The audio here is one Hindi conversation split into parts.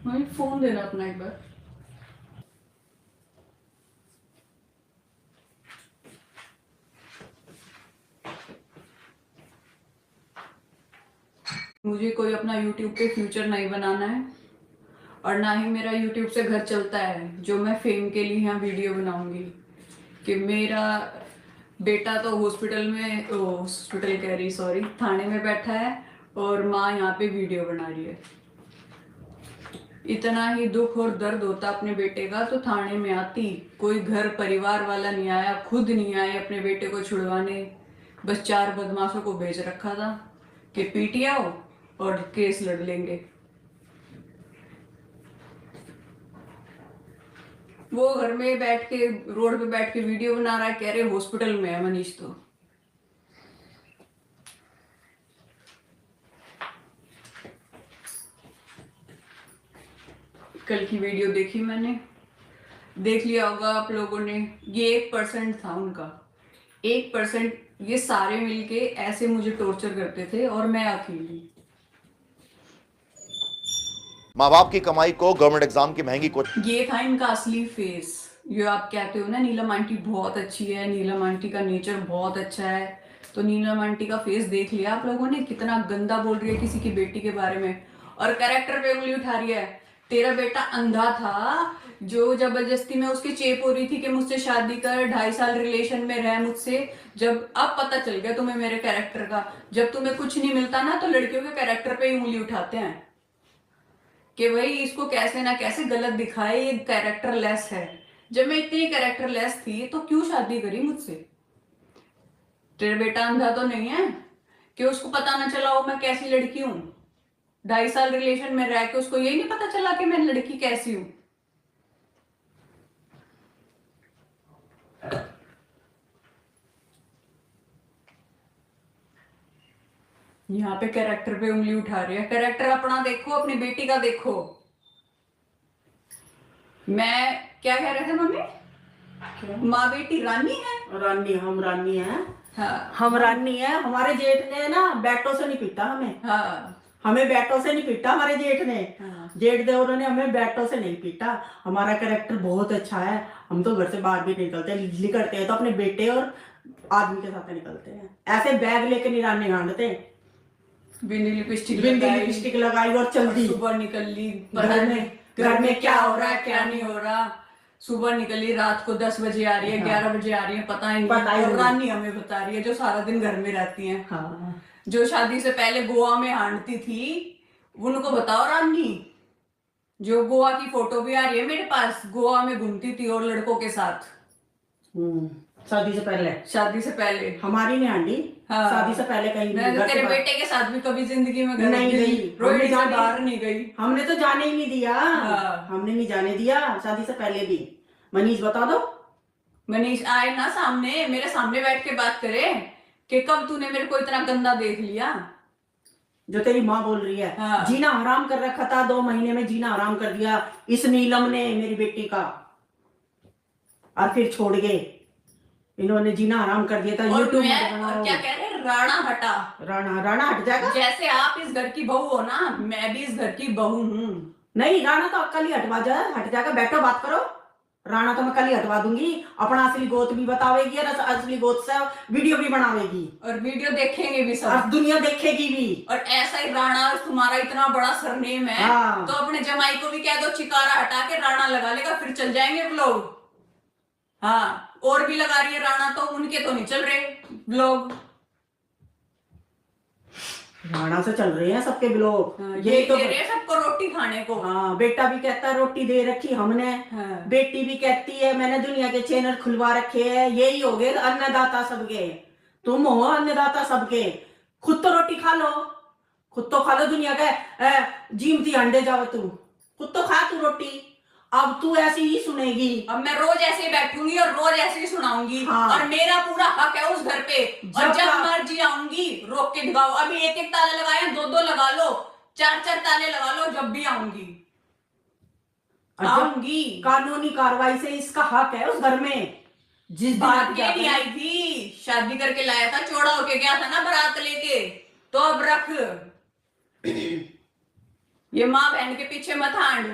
मम्मी फोन देना अपना एक बार। मुझे कोई अपना यूट्यूब पे फ्यूचर नहीं बनाना है और ना ही मेरा यूट्यूब से घर चलता है जो मैं फेम के लिए यहाँ वीडियो बनाऊंगी कि मेरा बेटा तो हॉस्पिटल कह रही सॉरी थाने में बैठा है और माँ यहाँ पे वीडियो बना रही है। इतना ही दुख और दर्द होता अपने बेटे का तो थाने में आती, कोई घर परिवार वाला नहीं आया, खुद नहीं आए अपने बेटे को छुड़वाने। बस 4 बदमाशों को भेज रखा था कि पीटी आओ और केस लड़ लेंगे। वो घर में बैठ के रोड पे बैठ के वीडियो बना रहा है, कह रहे हॉस्पिटल में है मनीष तो। कल की वीडियो देखी मैंने, देख लिया होगा आप लोगों ने। ये 1% था उनका, 1%। ये सारे मिलके ऐसे मुझे टॉर्चर करते थे और मैं अकेली। माँ बाप की कमाई को गवर्नमेंट एग्जाम की महंगी कोचिंग। ये था इनका असली फेस। ये आप कहते हो ना नीलम आंटी बहुत अच्छी है, नीलम आंटी का नेचर बहुत अच्छा है, तो नीलम आंटी का फेस देख लिया आप लोगों ने, कितना गंदा बोल रही है किसी की बेटी के बारे में और कैरेक्टर पे उंगली उठा रही है। तेरा बेटा अंधा था जो जबरदस्ती में उसकी चेप हो रही थी कि मुझसे शादी कर, 2.5 साल रिलेशन में रह मुझसे। जब अब पता चल गया तुम्हें मेरे कैरेक्टर का, जब तुम्हें कुछ नहीं मिलता ना तो लड़कियों के कैरेक्टर पे ही उंगली उठाते हैं कि भाई इसको कैसे ना कैसे गलत दिखाए, ये कैरेक्टर लेस है। जब मैं इतनी कैरेक्टर लेस थी तो क्यों शादी करी मुझसे? तेरा बेटा अंधा तो नहीं है कि उसको पता ना चला हो मैं कैसी लड़की हूं? 2.5 साल रिलेशन में रह के उसको यही नहीं पता चला कि मैं लड़की कैसी हूं? यहाँ पे कैरेक्टर पे उंगली उठा रही है। कैरेक्टर अपना देखो, अपनी बेटी का देखो। मैं क्या कह रहे थे मम्मी? माँ बेटी रानी है। रानी, हम रानी है। हाँ हम रानी है। हमारे जेठ ने ना बैटों से नहीं पीटा हमें। हाँ हमें बैटों से नहीं पीटा हमारे जेठ ने। हाँ। जेठ देवरों ने हमें बैटों से नहीं पीटा। हमारा कैरेक्टर बहुत अच्छा है। हम तो घर से बाहर भी निकलते हैं, निकलते हैं तो अपने बेटे और आदमी के साथ निकलते हैं। ऐसे बैग लेके नहीं रानी गांडते। बिंदी लिपस्टिक बिंदी लगाई, लिपस्टिक लगाई और चल दी। सुबह निकल ली, घर में क्या हो रहा है क्या नहीं हो रहा। सुबह निकली, रात को 10 बजे आ रही है, 11 बजे आ रही है, पता ही नहीं। और रानी हमें बता रही है जो सारा दिन घर में रहती हैं। हाँ। जो शादी से पहले गोवा में हांडती थी उनको बताओ रानी। जो गोवा की फोटो भी आ रही है मेरे पास, गोवा में घूमती थी और लड़कों के साथ। शादी से पहले। शादी से पहले हमारी नहीं आंटी। हाँ। शादी से पहले कहीं मैं तो तेरे बेटे के साथ भी कभी जिंदगी में नहीं गई। रोहिणी से बाहर नहीं गई। हमने तो जाने ही नहीं दिया। हाँ। हमने नहीं जाने दिया शादी से पहले भी। मनीष बता दो। मनीष आए ना सामने, मेरे सामने बैठ के बात करे कि कब तूने मेरे को इतना गंदा देख लिया। जो तेरी माँ बोल रही है। हाँ। जीना हराम कर रखा था, 2 महीने में जीना हराम कर दिया इस नीलम ने मेरी बेटी का, और फिर छोड़ गए। इन्होंने जीना हराम कर दिया था। यूट्यूब और क्या कह रहे, राणा हटा। राणा हट जाएगा। जैसे आप इस घर की बहू हो ना, मैं भी इस घर की बहू हूँ। नहीं, राणा तो कल ही हट जाएगा। बैठो बात करो। राणा तो मैं कल ही हटवा दूंगी। अपना असली गोत भी बतावेगी और असली गोत से वीडियो भी बनावेगी और वीडियो देखेंगे भी सब और दुनिया देखेगी भी। और ऐसा ही राणा, और तुम्हारा इतना बड़ा सरनेम है। हाँ। तो अपने जमाई को भी कह दो चिकारा हटा के राणा लगा लेगा, फिर चल जाएंगे ब्लॉग। हाँ, और भी लगा रही है राणा, तो उनके तो नहीं चल रहे ब्लॉग। राणा से चल रहे हैं सबके ब्लॉग। हाँ, ये तो दे रहे सबको रोटी खाने को। हाँ, बेटा भी कहता है रोटी दे रखी हमने। हाँ। बेटी भी कहती है मैंने दुनिया के चैनल खुलवा रखे हैं। यही हो गए अन्नदाता सबके। तुम हो अन्नदाता सबके। खुद तो रोटी खा लो, खुद तो खा लो। दुनिया के जीमती अंडे जाओ, तू खुद तो खा तू रोटी। अब तू ऐसी ही सुनेगी। अब मैं रोज ऐसे ही बैठूंगी और रोज ऐसे ही सुनाऊंगी। हाँ। और मेरा पूरा हक है उस घर पे। और जब मर्जी आऊंगी, रोक के दिखाओ। अभी 1-1 ताले लगाए, 2-2 लगा लो, 4-4 ताले लगा लो, जब भी आऊंगी आऊंगी। कानूनी कार्रवाई से इसका हक है उस घर में। जिस बात ये नहीं आई थी, शादी करके लाया था, चौड़ा होके गया था ना बारात लेके, तो अब रख। ये माँ बहन के पीछे मत हांड,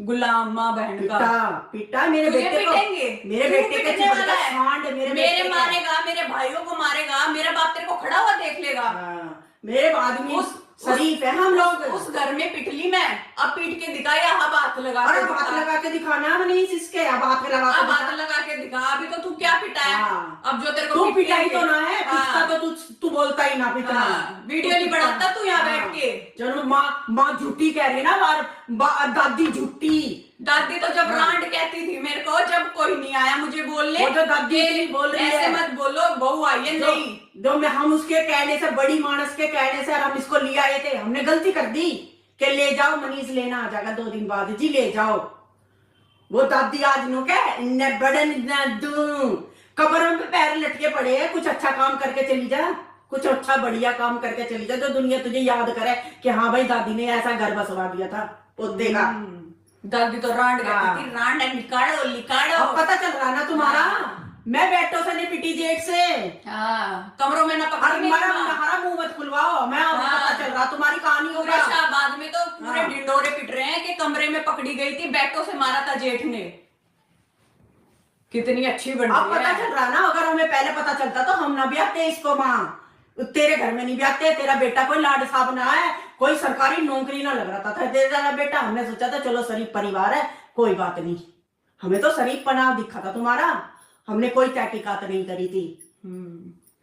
गुलाम माँ बहन का। पिटा पिटा मेरे तुझे बेटे को, पिटेंगे, मेरे तू बेटे के पिटने चिपट वाला का है। सांड मेरे बेटे मेरे के। मारेगा, मेरे भाइयों को मारेगा, मेरा बाप तेरे को खड़ा हुआ देख लेगा। मेरे आदमी उस शरीफ है हम लोग। उस घर में पिटली मैं, अब पीट के दिखा या अब हाथ लगा अरे के हाथ दिखा। लगा के दिखाना मनीष, इसके अब हाथ लगा के अब हाथ दिखा। लगा के दिखा। अभी तो तू क्या पिटा है? हाँ। अब जो तेरे को तू पिटने पिटाई के- तो ना है, हाँ। पिटता तो तू बोलता ही ना पिटना। हाँ, वीडियो नहीं बनाता तू यहाँ बैठ के। चलो माँ झूठी कह रही है ना, दादी झूठी। दादी तो जब रांड कहती थी मेरे को, जब कोई नहीं आया मुझे बोलने, वो जो दादी इतनी बोल रही ऐसे है, मत बोलो, बहू आई है। नहीं, हम उसके कहने से, बड़ी मानस के कहने से हम इसको ले आए थे। हमने गलती कर दी कि ले जाओ, मनीष लेना आ जाएगा 2 दिन बाद, जी ले जाओ। वो दादी आज नो क्या बड़न कब्रों पे पैर लटके पड़े हैं, कुछ अच्छा काम करके चली जा, कुछ अच्छा बढ़िया काम करके चली जा, जो दुनिया तुझे याद करे कि हाँ भाई दादी ने ऐसा घर बसवा दिया था पोते का। दादी तो रांड हाँ। कहती थी, रांड है, निकालो निकालो। अब पता चल रहा ना तुम्हारा। हाँ। मैं बैठो से नहीं पिटी जेठ से। हाँ, कमरों में ना अरे पकड़ी मेरी माँ। हमारा मुंह मत खुलवाओ, मैं अब हाँ। पता चल रहा तुम्हारी कहानी पूरे होगा। शाहबाद में तो पूरे हाँ। ढिंडोरे पिट रहे हैं कि कमरे में पकड़ी गई थी, बैटों से मारा था जेठ ने। कितनी अच्छी बन अब रही पता है। चल रहा ना, अगर हमें पहले पता चलता तो हम ना ब्याहते इसको। माँ तेरे घर में नहीं ब्याहते, तेरा बेटा कोई लाड साहब ना है, कोई सरकारी नौकरी ना लग रहा था तेरा बेटा। हमने सोचा था चलो शरीफ परिवार है, कोई बात नहीं। हमें तो शरीफ पना दिखा था तुम्हारा, हमने कोई तहकीकात नहीं करी थी।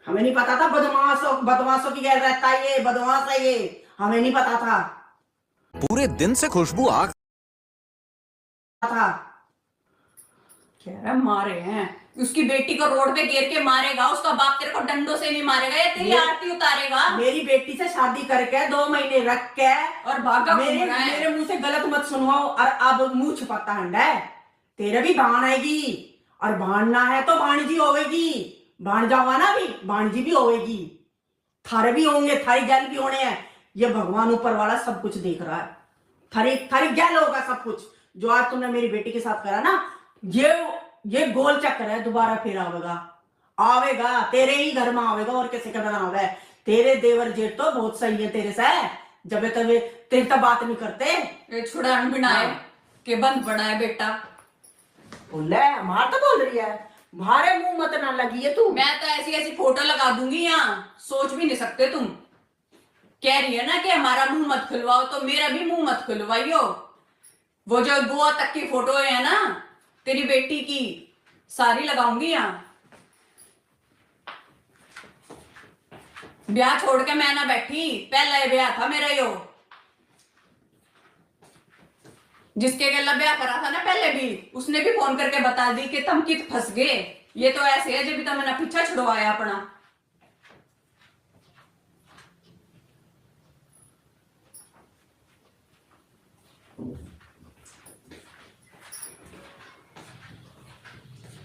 हमें नहीं पता था बदमाशों की गैर रहता है, ये बदमाश है ये, हमें नहीं पता था। पूरे दिन से खुशबू आ कह रहा मारे हैं, उसकी बेटी को रोड पे घेर के मारेगा, उसका बाप तेरे को डंडों से नहीं मारेगा या तेरी आरती उतारेगा। मेरी बेटी से शादी करके 2 महीने रख के और भागा मेरे मुंह से गलत मत सुनवाओ। और अब मुंह छुपाता हंडा है, तेरे भी भाण आएगी, और भाणना है तो भाणजी होगी, भाण जावा ना भी भाणजी भी होगी, थारे भी होंगे, थारी गैल भी होने हैं। ये भगवान ऊपर वाला सब कुछ देख रहा है, थारी गैल होगा सब कुछ। जो आज तुमने मेरी बेटी के साथ करा ना, ये गोल चक्कर है, दोबारा फिर आवेगा तेरे ही घर में आवेगा, और किसी का ना आवे। तेरे देवर जेठ तो बहुत सही है तेरे से, जब तब तेरे तब बात नहीं करते। छुड़ान बनाए के बंद बनाए बेटा। बोले मार तो बोल रही है, मारे मुंह मत ना लगी है तू। मैं तो ऐसी ऐसी फोटो लगा दूंगी यहाँ, सोच भी नहीं सकते तुम। कह रही है ना कि हमारा मुंह मत खुलवाओ, तो मेरा भी मुंह मत खुलवाइयो। वो जो गोवा तक की फोटो है ना तेरी बेटी की, सारी लगाऊंगी यहाँ। ब्याह छोड़ के मैं ना बैठी, पहला ब्याह था मेरा यो, जिसके गला ब्याह करा था ना पहले भी, उसने भी फोन करके बता दी कि तुम कित फंस गए। ये तो ऐसे है जब तुमने पीछा छुड़वाया अपना।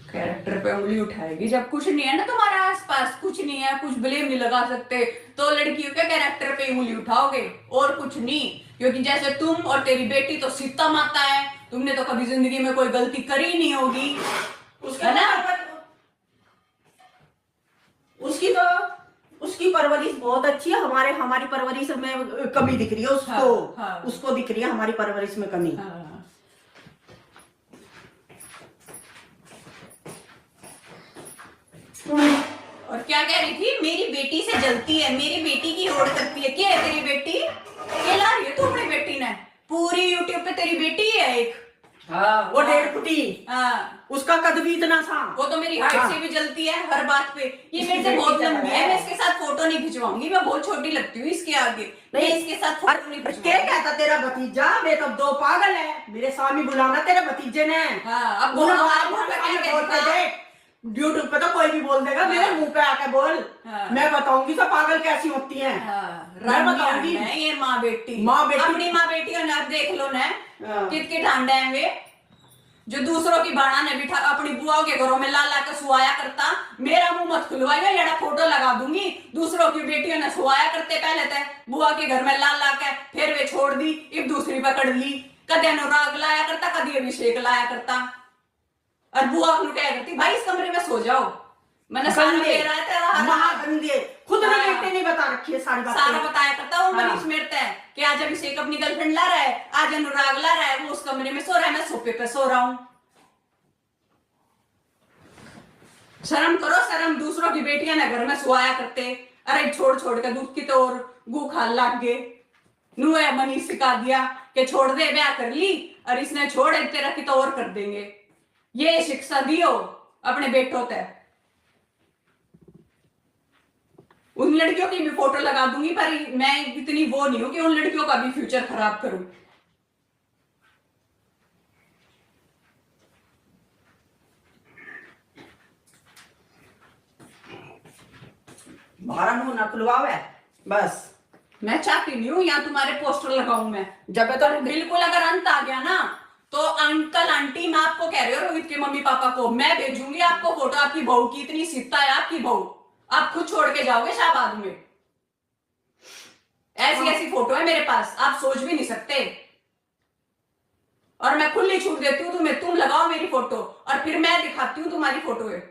कैरेक्टर पे उंगली उठाएगी जब कुछ नहीं है ना तुम्हारे आसपास, कुछ नहीं है, कुछ ब्लेम नहीं लगा सकते, तो लड़कियों के कैरेक्टर पे उंगली उठाओगे और कुछ नहीं। क्योंकि जैसे तुम और तेरी बेटी तो सीता माता है, तुमने तो कभी जिंदगी में कोई गलती करी नहीं होगी, है ना। उसकी परवरिश बहुत अच्छी है, हमारी परवरिश में कमी दिख रही है उसको। हाँ। उसको दिख रही है हमारी परवरिश में कमी। हाँ। और क्या कह रही थी, मेरी बेटी से जलती है, मेरी बेटी की होड़ करती है। क्या है तेरी बेटी, क्या ला रही है तू अपनी बेटी ने? पूरी यूट्यूब पे तेरी बेटी है एक। हाँ, वो 1.5 फुटी। हाँ, उसका कद भी इतना सा। वो तो मेरी हाइट हाँ। से भी जलती है हर बात पे। ये मेरे से बहुत लंबी है, मैं इसके साथ फोटो नहीं खिंचवाऊंगी, मैं बहुत छोटी लगती हूँ इसके आगे, मैं इसके साथ फोटो नहीं क्या खिंचवाऊंगी। कहता तेरा भतीजा, मैं तो 2 पागल है, मेरे सामने बुलाना तेरे भतीजे ने। हाँ, अब उन्हें बोलो, बाहर आप मुंह पे क्या आके कहते बोलते हो? थे, यूट्यूब पे तो कोई भी बोल देगा, मेरे मुंह पे आके बोल। हाँ। मैं बताऊंगी सब पागल कैसी होती हैं। हाँ, मैं बताऊंगी। ये माँ बेटी, माँ बेटी। अपनी माँ बेटी हो ना, देख लो ना हाँ। कितके ठांडे हैं वे, जो दूसरों की बाणा ने बिठा अपनी बुआओं के घरों में ला ला के सुवाया करता। मेरा मुंह मत खुलवाइयो, येड़ा फोटो लगा दूंगी। दूसरों की बेटियों ने सुवाया करते पहले थे बुआ के घर में ला ला के, फिर वे छोड़ दी, एक दूसरी पकड़ ली। कदे अनुराग लाया करता, कभी अभिषेक लाया करता, और बुआ क्या करती, भाई इस कमरे में सो जाओ, मैंने सारा गंदे, कह रहा है तेरा हाथ। महागंदे, खुद ने हाँ। बेटे ने बता रखी है सारी बातें। सारा बताया करता हूँ हाँ। मनीष मेरता है कि आज अभिषेक अपनी गर्लफ्रेंड ला रहा है, आज अनुराग ला रहा है, वो उस कमरे में सो रहा है, मैं सोफे पे सो रहा हूँ। शर्म करो शर्म, दूसरों की बेटियां ना घर में सुहाया करते। अरे छोड़ छोड़ के दूध की तो और गू खाल लाग गए। नू है मनीष सिखा दिया कि छोड़ दे, ब्याह कर ली, और इसने छोड़ तेरा की तो और कर देंगे। ये शिक्षा दियो अपने बेटों तक। उन लड़कियों की भी फोटो लगा दूंगी, पर मैं इतनी वो नहीं हूं कि उन लड़कियों का भी फ्यूचर खराब करूं। हमारा मुंह ना खुलवावे बस। मैं चाहती नहीं हूं यहाँ तुम्हारे पोस्टर लगाऊं मैं। जब तो बिल्कुल अगर अंत आ गया ना, तो अंकल आंटी, मैं आपको कह रही हूँ, रोहित के मम्मी पापा को मैं भेजूंगी आपको फोटो आपकी बहू की। इतनी सीता है आपकी बहू, आप खुद छोड़ के जाओगे शाहबाद में। ऐसी ऐसी फोटो है मेरे पास, आप सोच भी नहीं सकते। और मैं खुली छूट देती हूँ तुम्हें, तुम लगाओ मेरी फोटो और फिर मैं दिखाती हूँ तुम्हारी फोटो है।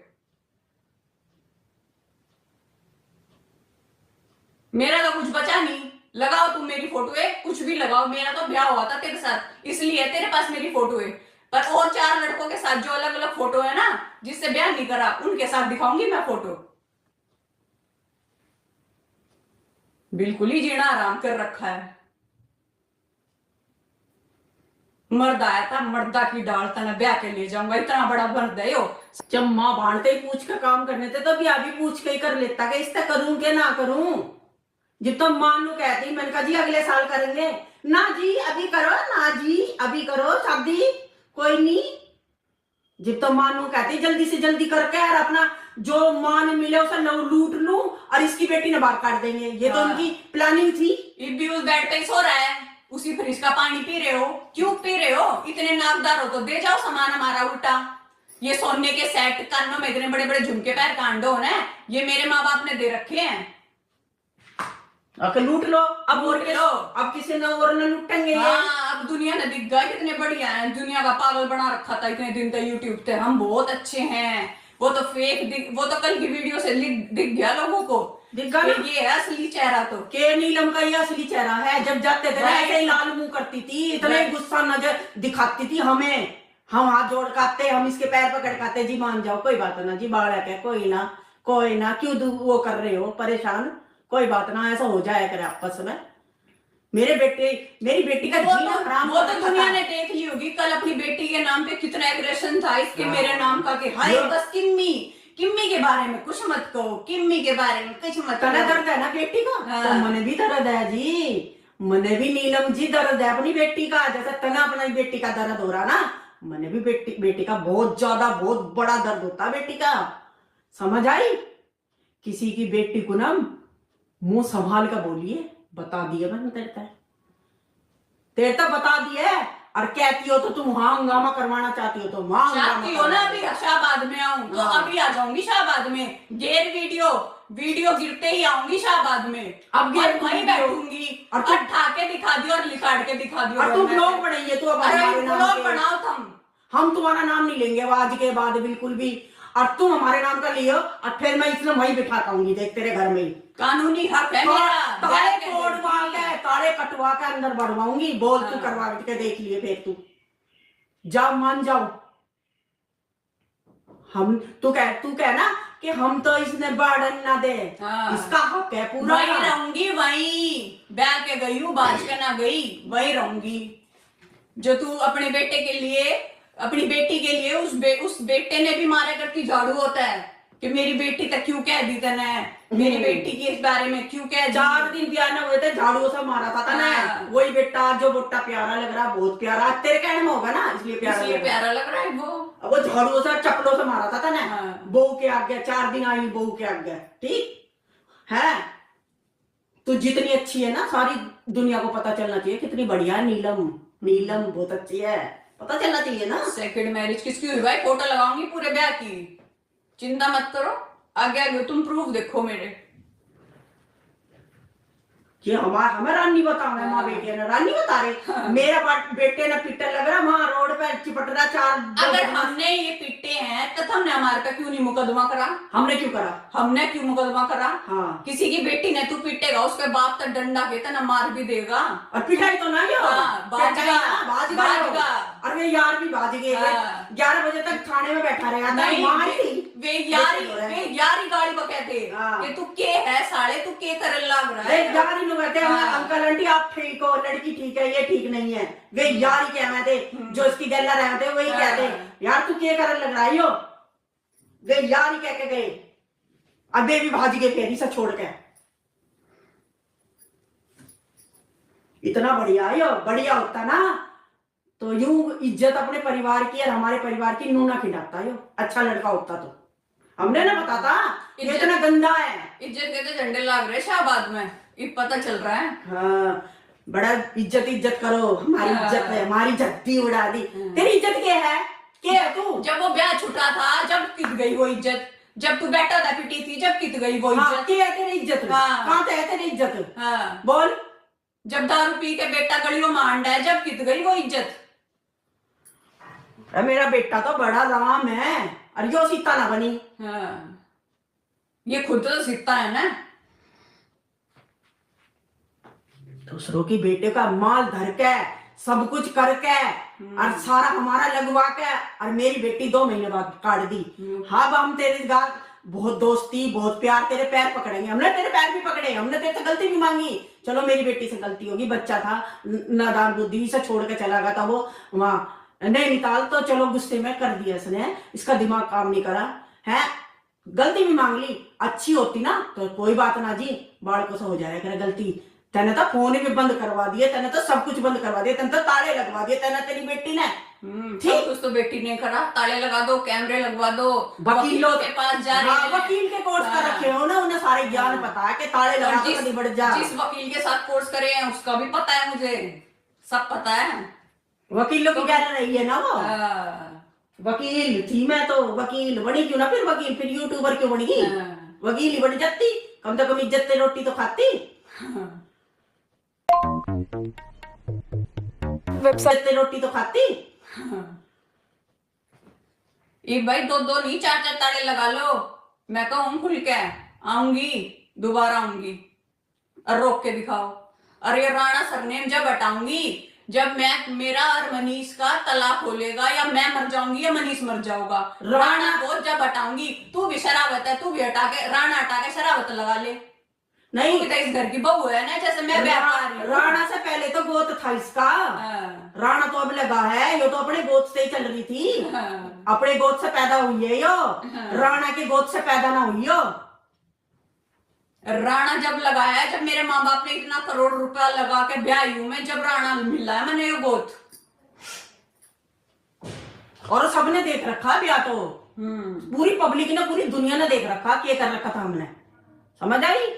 मेरा तो कुछ बचा नहीं, लगाओ तुम मेरी फोटो है, कुछ भी लगाओ। मेरा तो ब्याह हुआ था तेरे साथ, इसलिए तेरे पास मेरी फोटो है। पर और 4 लड़कों के साथ जो अलग अलग फोटो है ना, जिससे ब्याह नहीं करा, उनके साथ दिखाऊंगी मैं फोटो। बिल्कुल ही जीना आराम कर रखा है। मर्द आया था, मर्दा की डाल तना ब्याह के ले जाऊंगा, इतना बड़ा मर्द है यो। जब माँ भांडते ही पूछ के काम करने थे, तो भी पूछ के ही कर लेता कि इससे करूं के ना करूं। जब तो मान लो कहती, मैंने कहा जी अगले साल करेंगे। ना जी अभी करो, ना जी अभी करो शादी, कोई नहीं। जब तो मान लो कहती जल्दी से जल्दी करके और अपना जो मान मिले उसे लूट लूं और इसकी बेटी ने बाहर काट देंगे। ये तो उनकी प्लानिंग थी। इब्बी उस बेड पे सो रहा है, उसी फ्रिज का पानी पी रहे हो। क्यों पी रहे हो? इतने नाकदार हो तो दे जाओ सामान हमारा उल्टा। ये सोने के सेट, कानों में इतने बड़े बड़े झुमके, पैर कांडो ना, ये मेरे माँ बाप ने दे रखे हैं। लूट लो अब, लूट और लो। अब किसी ने और न लूटेंगे। हाँ, अब दुनिया ने दिख गया कितने बढ़िया है। दुनिया का पागल बना रखा था इतने दिन तक यूट्यूब पे, हम बहुत अच्छे हैं। वो तो फेक वो तो कल की वीडियो से दिख गया लोगों को, दिख गया ना? ये है असली चेहरा। तो के नीलम का ये असली चेहरा है। जब जाते थे ऐसे ही लाल मुंह करती थी, इतने गुस्सा नजर दिखाती थी हमें। हम हाथ जोड़ काते, हम इसके पैर पकड़ काते, जी मान जाओ कोई बात ना जी, बालक है, कोई ना क्यों वो कर रहे हो परेशान, कोई बात ना, ऐसा हो जाए करे आपस में। मेरी बेटी का जीना हराम। वो तो दुनिया ने देख ली होगी कल अपनी बेटी के नाम पे कितना एग्रेशन था इसके मेरे नाम का, कि हाय बस किम्मी के बारे में कुछ मत कहो, किम्मी के बारे में कुछ मत तना कहो। दर्द है ना बेटी का। हाँ। तो मने भी दर्द है जी, मने भी नीलम जी दर्द है अपनी बेटी का। जैसे तना अपनी बेटी का दर्द हो रहा ना, मने भी बेटी का बहुत ज्यादा, बहुत बड़ा दर्द होता है बेटी का। समझ आई? किसी की बेटी को ना मुंह संभाल कर बोलिए, बता दिए मैंने तेरे तक बता दिए। और कहती हो तो तुम वहां हंगामा करवाना चाहती हो तो वहां चाहती हो ना अभी शाहबाद में आऊं तो अभी आ जाऊंगी शाहबाद में। गेर वीडियो गिरते ही आऊंगी शाहबाद में। अब गेर वहीं बैठूंगी और ठाके दिखा दियो और लिखाड़ के दिखा दियो। और तुम ब्लॉग बनाइए तो अब हमारे नाम ब्लॉग बनाओ हम तुम्हारा नाम नहीं लेंगे आज के बाद बिल्कुल भी। और तुम हमारे नाम का लियो और फिर मैं इसमें वहीं बिठा पाऊंगी, देख तेरे घर में ही। कानूनी हक है मेरा। ताले कटवा के अंदर बढ़वाऊंगी। बोल तू करवा के देख लिए, फिर तू जाओ, मान जाओ। हम तू कह ना कि हम तो इसने बर्डन ना दे। इसका हक है पूरा। वही रहूंगी, वही ब्याह के गई हूँ, बाज के ना गई, वही रहूंगी। जो तू अपने बेटे के लिए, अपनी बेटी के लिए उस बेटे ने भी मारे करती झाड़ू होता है कि मेरी बेटी तक क्यों कह दी तने, मेरी बेटी के इस बारे में क्यों कह दी। 4 दिन ब्याह न हुए थे, झाड़ू से मारा था ना। वही बेटा जो बोटा प्यारा लग रहा, बहुत प्यारा, तेरे कहने में होगा ना, इसलिए प्यारा लग रहा है वो झाड़ू से चप्पलों से मारा था ना। बहू के आगे 4 दिन आई, बहू के आगे, ठीक है। तू जितनी अच्छी है ना, सारी दुनिया को पता चलना चाहिए कितनी बढ़िया है नीलम बहुत अच्छी है, पता चलना चाहिए ना। सेकंड मैरिज किसकी हुई भाई? फोटो लगाऊंगी पूरे ब्याह की, चिंता मत करो। आगे तुम प्रूफ देखो मेरे कि हमें रानी बता, मैं माँ बेटी ने रानी बता रहे। मेरा बेटे ने पिट्टर लग रहा वहां रोड पे चिपट रहा चार। अगर हमने ये पिट्टे हैं तो हमने हमारे पे क्यों नहीं मुकदमा करा? हमने क्यों करा? हमने क्यों मुकदमा करा? हाँ। किसी की बेटी ने तू पिटेगा, उसके बाप तक डंडा के ना मार भी देगा। और पिटाई तो ना यो, हाँ, बाजगा। अरे यार भी बाज गए। 11 बजे तक थाने में बैठा रहा था। नहीं, वे यारी गाड़ी को कहते कि तू के है साले, तू के करल लाग रहा है। यारी लोग कहते हैं अंकल आंटी आप ठीक हो, लड़की ठीक है, ये ठीक नहीं है। वे यारी कह रहे थे, जो इसकी गल्ला रहे थे वही कहते यार तू के करल लग रहा है यो। वे यारी कह के गए, अबे भी भाज गए फेरी से छोड़ के। इतना बढ़िया यो, बढ़िया होता ना तो यूं इज्जत अपने परिवार की और हमारे परिवार की नूना खिलाता यो। अच्छा लड़का होता तो हमने ना बता था ये इतना गंदा है। इज्जत के तो झंडे लाग रहे शाहबाद में, ये पता चल रहा है। हाँ, बड़ा इज्जत करो, हमारी इज्जत है, हमारी झत्ती उड़ा दी। तेरी इज्जत क्या है तू? जब वो ब्याह छुटा था जब कित गई वो इज्जत, जब तू बैठा था पिटी थी जब कित गई वो इज्जत। क्या है तेरी इज्जत? कहाँ है तेरी इज्जत? बोल। जब दारू पी के बेटा गलियों में आंडा है जब कित गई वो इज्जत। मेरा बेटा तो बड़ा राम है और यो सीता ना बनी। ये खुद तो सीता है ना। दूसरों की बेटे का माल धर के सब कुछ करके और सारा हमारा लगवा के और मेरी बेटी 2 महीने बाद काट दी। हाँ हम तेरे गाल बहुत दोस्ती बहुत प्यार, तेरे पैर पकड़ेंगे। हमने तेरे पैर भी पकड़े, हमने तेरे से गलती भी मांगी। चलो मेरी बेटी से गलती होगी, बच्चा था नादान बुद्धि से छोड़ के चला गया था वो वहां नैनीताल, तो चलो गुस्से में कर दिया इसने, इसका दिमाग काम नहीं करा है। गलती भी मांग ली, अच्छी होती ना तो कोई बात ना जी, बालकों से हो जाएगा गलती। तेने तो फोन भी बंद करवा दिए, तेने तो सब कुछ बंद करवा दिया, तेने तो ताले लगवा दिए तेने तेरी बेटी ने। ठीक, कुछ तो बेटी ने करा, ताले लगा दो, कैमरे लगवा दो, वकीलों के पास जा रहे हैं। वकील के कोर्स कर रखे हो ना, उन्हें सारे ज्ञान पता है कि ताले लगा दो कभी बढ़ जा। जिस वकील के साथ कोर्स करे हैं उसका भी पता है, मुझे सब पता है। वकीलों की क्या रही है ना वो। वकील थी मैं तो, वकील बनी क्यों ना फिर यूट्यूबर क्यों बनी? वकील ही बन जाती, कम से कम इज्जत से रोटी तो खाती। वेबसाइट पे रोटी तो खाती। एक भाई 2 नहीं 4 ताले लगा लो। मैं कहूँ खुल के आऊंगी, दोबारा आऊंगी और रोक के दिखाओ। अरे राणा सरनेम जब हटाऊंगी, जब मेरा और मनीष का तलाक होलेगा, या मैं मर जाऊंगी या मनीष मर जाऊंगा, राणा को जब हटाऊंगी। तू भी शराबत है, तू भी हटा के राणा हटा के शराबत लगा ले। नहीं तो इस घर की बहू है ना, जैसे मैं राणा से पहले तो गोत था इसका। राणा तो अब लगा है, यो तो अपने गोद से ही चल रही थी। अपने गोद से पैदा हुई है यो, राणा के गोद से पैदा ना हुई यो। राणा जब लगाया, जब मेरे माँ बाप ने इतना करोड़ रुपया लगा के ब्याह हूं मैं, जब राणा मिला है मैंने ये गोद। और सबने देख रखा ब्याह तो, पूरी पब्लिक ने, पूरी दुनिया ने देख रखा कि ये कर रखा था हमने। समझ आई?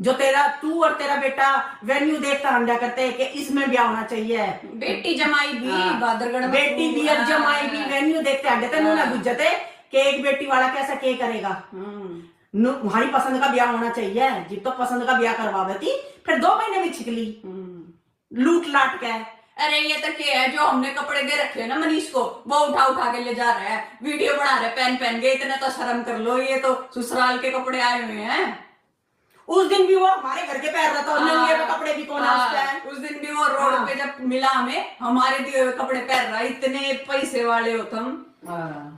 जो तू और तेरा बेटा वेन्यू देखता हंडा करते हैं कि इसमें ब्याह होना चाहिए। बेटी जमाई भी बादरगढ़, बेटी भी और जमाई भी वेन्यू देखते हंडे थे, ना गुज्जते कि एक बेटी वाला कैसा के करेगा। तुम्हारी पसंद का ब्याह होना चाहिए। जब तो पसंद का ब्याह करवा देती, फिर 2 महीने में छिकली लूट लाट के। अरे ये तो क्या है, जो हमने कपड़े दे रखे हैं ना मनीष को, वो उठा के ले जा रहे हैं, वीडियो बना रहे पहन के। इतने तो शर्म कर लो, ये तो ससुराल के कपड़े आए हुए हैं। उस दिन भी वो हमारे घर के पैर रहा था, नंगे पे कपड़े भी कौन है? उस दिन भी वो रोड पे जब मिला हमें, हमारे दिए हुए कपड़े पहन रहा। इतने पैसे वाले हो तुम,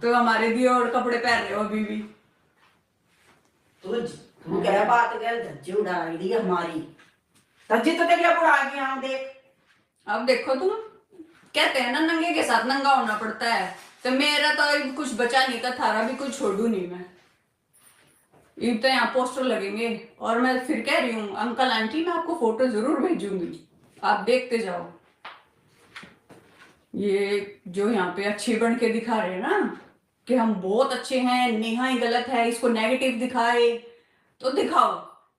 तो हमारे दिए हुए कपड़े पहन रहे हो अभी भी। तू कह बात कर, धज्जी उड़ा दी हमारी। धज्जी तो तेरी अब उड़ा गई। हम देख, अब देखो तुम कहते हैं ना नंगे के साथ नंगा होना पड़ता है, तो मेरा तो कुछ बचा नहीं था, थारा भी कुछ छोड़ू नहीं मैं। ये तो यहाँ पोस्टर लगेंगे। और मैं फिर कह रही हूँ अंकल आंटी, मैं आपको फोटो जरूर भेजूंगी, आप देखते जाओ। ये जो यहाँ पे अच्छे बन के दिखा रहे हैं ना कि हम बहुत अच्छे हैं, नेहा ही गलत है, इसको नेगेटिव दिखाए तो दिखाओ,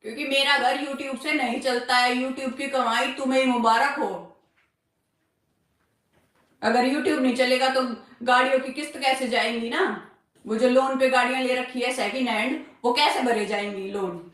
क्योंकि मेरा घर यूट्यूब से नहीं चलता है। यूट्यूब की कमाई तुम्हें मुबारक हो। अगर यूट्यूब नहीं चलेगा तो गाड़ियों की किस्त कैसे जाएंगी ना? वो जो लोन पे गाड़ियां ले रखी है सेकंड हैंड, वो कैसे भरे जाएंगी लोन?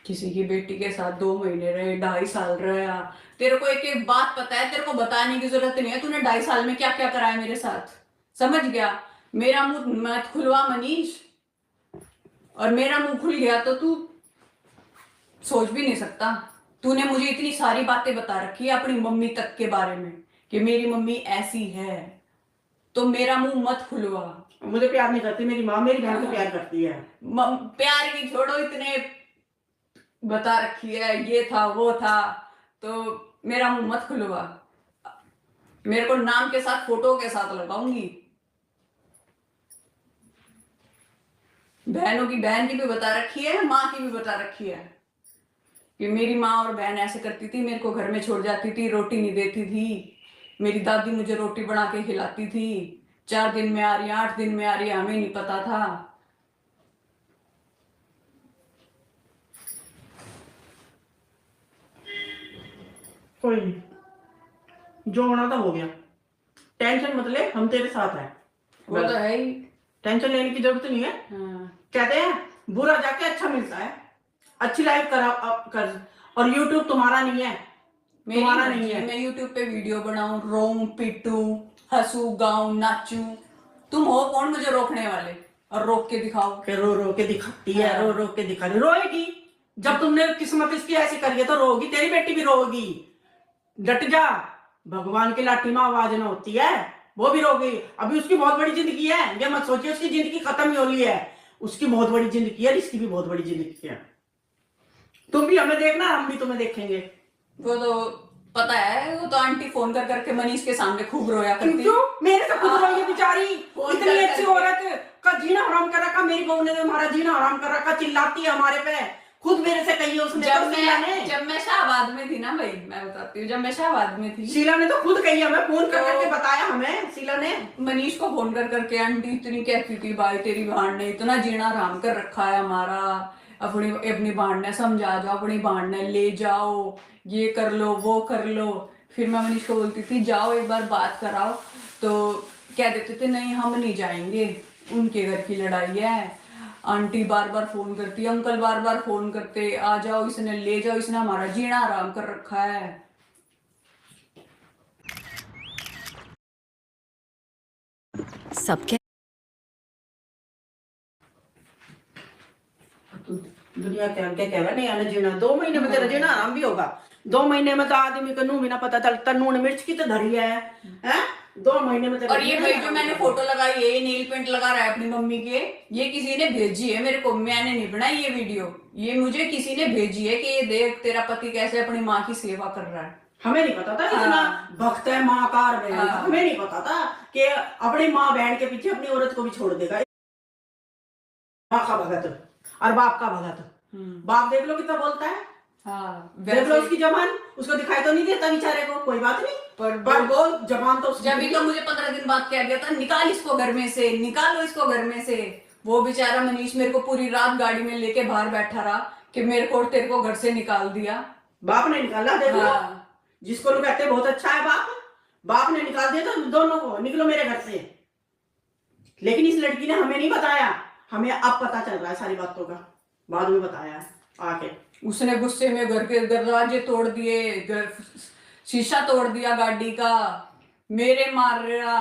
किसी की बेटी के साथ 2 महीने रहे, 2.5 साल रहा। तेरे को एक एक बात पता है, तेरे को बताने की जरूरत नहीं है तूने 2.5 साल में क्या क्या कराया मेरे साथ। समझ गया? मेरा मुंह मत खुलवा मनीष, और मेरा मुंह खुल गया तो तू सोच भी नहीं सकता। तूने मुझे इतनी सारी बातें बता रखी है अपनी मम्मी तक के बारे में कि मेरी मम्मी ऐसी है, तो मेरा मुंह मत खुलवा। मुझे प्यार नहीं करती मेरी माँ, मेरी बहन को प्यार करती है। प्यार की छोड़ो, इतने बता रखी है, ये था वो था, तो मेरा मुंह मत खुलवा। मेरे को नाम के साथ फोटो के साथ लगाऊंगी। बहनों की, बहन की भी बता रखी है, माँ की भी बता रखी है कि मेरी माँ और बहन ऐसे करती थी, मेरे को घर में छोड़ जाती थी, रोटी नहीं देती थी। मेरी दादी मुझे रोटी बना के खिलाती थी। 4 दिन में आ रही है, 8 दिन में आ रही है, हमें नहीं पता था। कोई नहीं, जो होना था हो गया, टेंशन मत ले, हम तेरे साथ हैं। वो तो है ही। टेंशन लेने की जरूरत नहीं है। हाँ। कहते हैं बुरा जाके अच्छा मिलता है। अच्छी लाइफ कर। और YouTube तुम्हारा नहीं है, तुम्हारा नहीं है। मैं YouTube पे वीडियो बनाऊं, रोऊं, पिटूं, हंसू, गाऊं, नाचूं, तुम हो कौन मुझे रोकने वाले? और रोक के दिखाओ। कि रो रो के दिखाती है, हाँ। रो रो के दिखा रही, रोएगी। जब तुमने किस्मत इसकी ऐसी करी है तो रोगी, तेरी बेटी भी रोगी। डट जा, भगवान की लाठी में आवाज ना होती है, वो भी रोगी। अभी उसकी बहुत बड़ी जिंदगी है, ये मत सोचिए उसकी जिंदगी खत्म ही हो रही है। उसकी बहुत बड़ी जिंदगी है, इसकी भी बहुत बड़ी जिंदगी है। तुम भी हमें देखना, हम भी तुम्हें देखेंगे। वो तो पता है, वो तो आंटी फोन कर करके मनीष के सामने खूब रोया करती। क्यों? मेरे से खुद रोई है बेचारी। फोन इतनी कर अच्छी करके। औरत का जीना हराम कर रखा, मेरी बहू ने हमारा जीना हराम कर रखा, चिल्लाती है हमारे पे। खुद मेरे से कही है उसने, जब मैं शाहबाद में थी ना भाई, मैं बताती हूँ, जब मैं शाहबाद में थी, शीला ने तो खुद कही है, हमें फोन कर करके बताया हमें शीला ने। मनीष को फोन कर करके आंटी इतनी कहती थी, भाई तेरी बहन ने इतना जीना हराम कर रखा है हमारा, अपनी अपनी बहन ने समझा जाओ, अपनी बहन ने ले जाओ, ये कर लो वो कर लो। फिर मैं मनीष को बोलती थी जाओ एक बार बात कराओ, तो कह देते थे नहीं हम नहीं जाएंगे, उनके घर की लड़ाई है। आंटी बार बार फोन करती, अंकल बार बार फोन करते, आ जाओ इसने ले जाओ, इसने हमारा जीना हराम कर रखा है। सबके दुनिया के आगे कह रहा नहीं आना जीना, 2 महीने में तेरा जीना आराम भी होगा। 2 महीने में तो आदमी को नू भी ना पता चलता, नून मिर्च की तो धरी है, हैं? 2 महीने में तेरा और ये जीना भाई जो आराम मैंने होगा। फोटो लगाई है, ये नील पेंट लगा रहा है अपनी मम्मी के, ये किसी ने भेजी है मेरे को, मैंने नहीं बनाई ये वीडियो, ये मुझे किसी ने भेजी है कि ये देख तेरा पति कैसे अपनी माँ की सेवा कर रहा है। हमें नहीं पता था इतना भक्त है माँ का और बहन का, हमें नहीं पता था कि अपनी माँ बहन के पीछे अपनी औरत को भी छोड़ देगा। माँ का भगत और बाप का भगत। बाप देख लो कितना बोलता है, देख लो उसकी जबान, उसको दिखाई तो नहीं देता बेचारे को, कोई बात नहीं, पर वो जबान तो उसकी। जब भी तो मुझे 15 दिन बाद कह दिया था निकाल इसको घर में से, निकालो इसको घर में से। वो बेचारा मनीष मेरे को पूरी रात गाड़ी में लेके बाहर बैठा रहा कि मेरे को तेरे को घर से निकाल दिया। बाप ने निकाला, देख लो, जिसको लोग कहते हैं बहुत अच्छा है बाप, बाप ने निकाल दिया तो दोनों को, निकलो मेरे घर से। लेकिन इस लड़की ने हमें नहीं बताया, हमें अब पता चल रहा है सारी बातों का, बाद में बताया आके। उसने गुस्से में घर के दरवाजे तोड़ दिए, शीशा तोड़ दिया गाड़ी का, मेरे मार रहा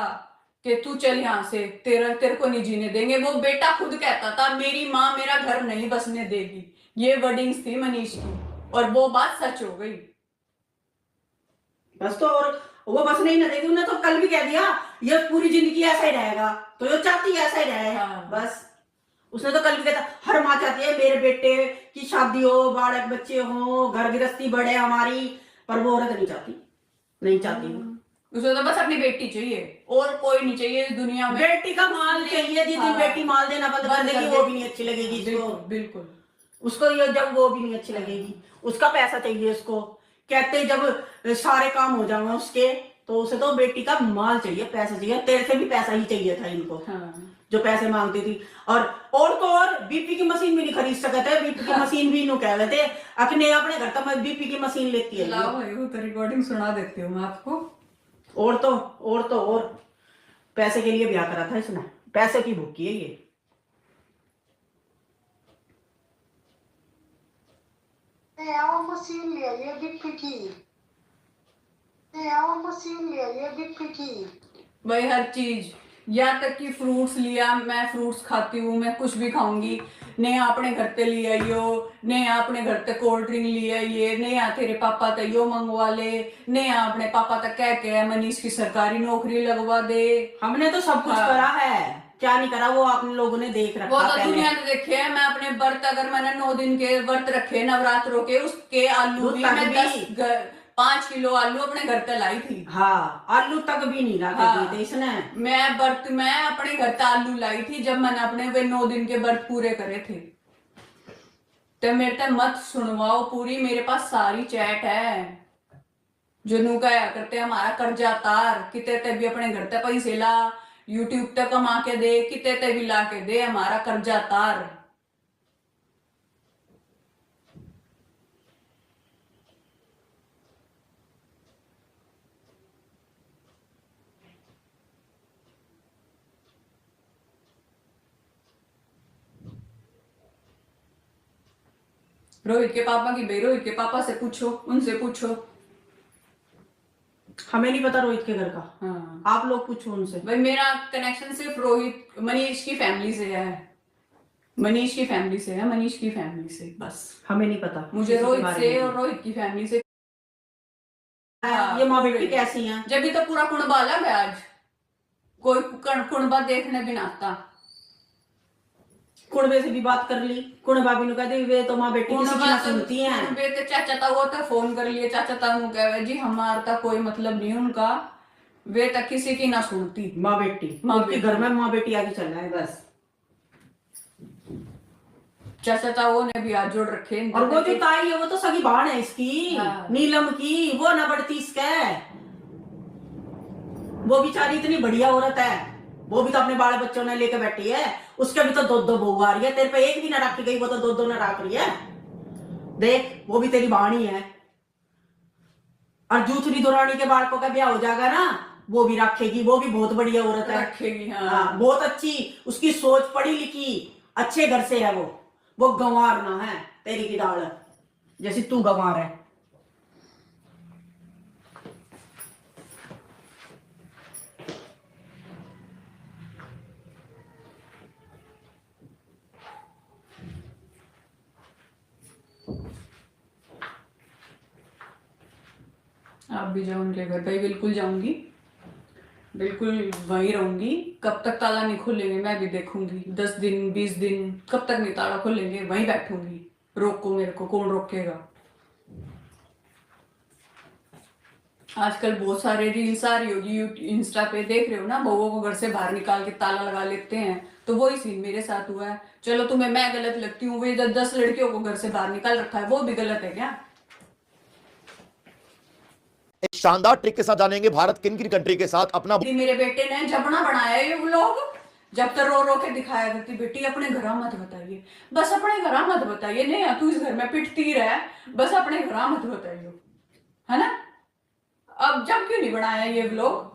कि तू चल यहाँ से, तेरे को नहीं जीने देंगे। वो बेटा खुद कहता था मेरी माँ मेरा घर नहीं बसने देगी, ये वर्डिंग्स थी मनीष की, और वो बात सच हो गई। बस तो, और वो बस नहीं ना देगी, उन्हें तो कल भी कह दिया ये पूरी जिंदगी ऐसा ही रहेगा, तो ये चाहती है ऐसा ही रहे। बस उसने तो कल भी कहता, हर माँ चाहती है मेरे बेटे की शादी हो, बालक बच्चे हो, घर गृहस्थी बढ़े हमारी, पर वो औरत नहीं चाहती, नहीं चाहती। उसे तो बस अपनी बेटी चाहिए, और कोई नहीं चाहिए इस दुनिया में। बेटी का माल चाहिए, जिस दिन बेटी माल देना बंद कर देगी वो भी नहीं अच्छी लगेगी इसको। बिल्कुल उसको ये जब वो भी नहीं अच्छी लगेगी, उसका पैसा चाहिए उसको। कहते जब सारे काम हो जाएंगे उसके, तो उसे तो बेटी का माल चाहिए, पैसा चाहिए। तेरे से भी पैसा ही चाहिए था इनको, जो पैसे मांगती थी। और तो और बीपी की मशीन भी नहीं खरीद सकते, बीपी की मशीन भी इन्हों कह लेते अपने घर तक बीपी की मशीन लेती है। लाओ भाई, वो तो रिकॉर्डिंग सुना देती हूँ मैं आपको। और पैसे के लिए ब्याह करा था इसने, पैसे की भूखी है ये। É uma auxiliaria de piqui. É uma auxiliaria de piqui. भाई हर चीज, यहाँ तक कि फ्रूट्स लिया, मैं फ्रूट्स खाती हूँ, मैं कुछ भी खाऊंगी, ने अपने घर ते ले आइयो, ने अपने घर ते कोल्ड ड्रिंक ले आइए, ने तेरे पापा ते यो मंगवा ले, ने अपने पापा तक कह के मनीष की सरकारी नौकरी लगवा दे। हमने तो सब कुछ हाँ। करा है, क्या नहीं करा वो आप लोगों ने देख वो रखा तो पहले। दुनिया ने देखे है। मैं अपने व्रत, अगर मैंने 9 दिन के व्रत रखे नवरात्रों के, उसके आलू दूध भी तक मैं भी। 5 किलो आलू अपने घर पे लाई थी। हाँ, आलू तक भी नहीं ला के हाँ। दिए थे इसने। मैं अपने घर पे आलू लाई थी जब मैंने अपने वे 9 दिन के व्रत पूरे करे थे। तो मेरे ते मत सुनवाओ, पूरी मेरे पास सारी चैट है। जो नू कहा करते हमारा कर्जा तार, किते ते भी अपने घर ते पैसे ला, यूट्यूब ते कमा के दे, किते ते भी ला के दे, हमारा कर्जा तार। रोहित के पापा की भाई, रोहित के पापा से पूछो, उनसे पूछो। हमें नहीं पता रोहित के घर का। हाँ। आप लोग पूछो उनसे। भाई मेरा कनेक्शन सिर्फ रोहित, मनीष की फैमिली से है, मनीष की फैमिली से है, मनीष की फैमिली से बस। हमें नहीं पता मुझे किसी के रोहित बारे से में। और रोहित की फैमिली से। ये माँ बेटी कैसी हैं? जब भी तो पूरा कुणबा अलग है आज, कोई कुणबा देखने भी ना आता। कुणबे से भी बात कर ली, कुणबा भी नु कहते वे तो माँ बेटी किसी की ना सुनती हैं। कुणबे ते चाचा ता वो तो फोन कर लिए, चाचा ता नु कहे जी हमारा ता कोई मतलब नहीं उनका, वे तक किसी की ना सुनती। माँ बेटी, माँ उसके बेटी। घर में माँ बेटी आगे चल रहा है बस। चाचा ता वो ने भी हाथ जोड़ रखे। और वो जो ताई है वो तो सगी बहन है इसकी। हाँ। नीलम की, वो ना बढ़ती इसके। वो बेचारी इतनी बढ़िया औरत है, वो भी तो अपने बाल बच्चों ने लेके बैठी है, उसके भी तो 2-2 बहू आ रही है, तेरे पे एक भी ना रखी गई, वो तो 2-2 ना रख रही है। देख वो भी तेरी बहन ही है। और जूथरी दुरानी के बालकों का ब्याह हो जाएगा ना, वो भी रखेगी, वो भी बहुत बढ़िया औरत है। रखेगी। हाँ। हाँ, बहुत अच्छी, उसकी सोच पढ़ी लिखी, अच्छे घर से है वो गंवार ना है तेरी की दाल, जैसे तू गंवार है। आप भी जाओ उनके घर। भाई बिल्कुल जाऊंगी, बिल्कुल वहीं रहूंगी। कब तक ताला नहीं खोलेंगे मैं भी देखूंगी। 10 दिन 20 दिन कब तक नहीं ताला खोलेंगे, वहीं बैठूंगी। रोको मेरे को, कौन रोकेगा। आजकल बहुत सारे रील्स आ रही होगी, इंस्टा पे देख रहे हो ना, बहुओं को घर से बाहर निकाल के ताला लगा लेते हैं। तो वही सीन मेरे साथ हुआ है। चलो तुम्हें मैं गलत लगती हूँ, वे 10 लड़कियों को घर से बाहर निकाल रखा है, वो भी गलत है क्या? एक शानदार ट्रिक के साथ जानेंगे भारत किन किन कंट्री के साथ अपना मेरे बेटे ने जबना बनाया ये व्लॉग, जब तक रो रो के दिखाया करती, बेटी अपने घर मत बताइए, बस अपने घर मत बताइए, नहीं तू इस घर में पिटती रहे, बस अपने घर मत बताइए, है ना। अब जब क्यों नहीं बनाया ये व्लॉग?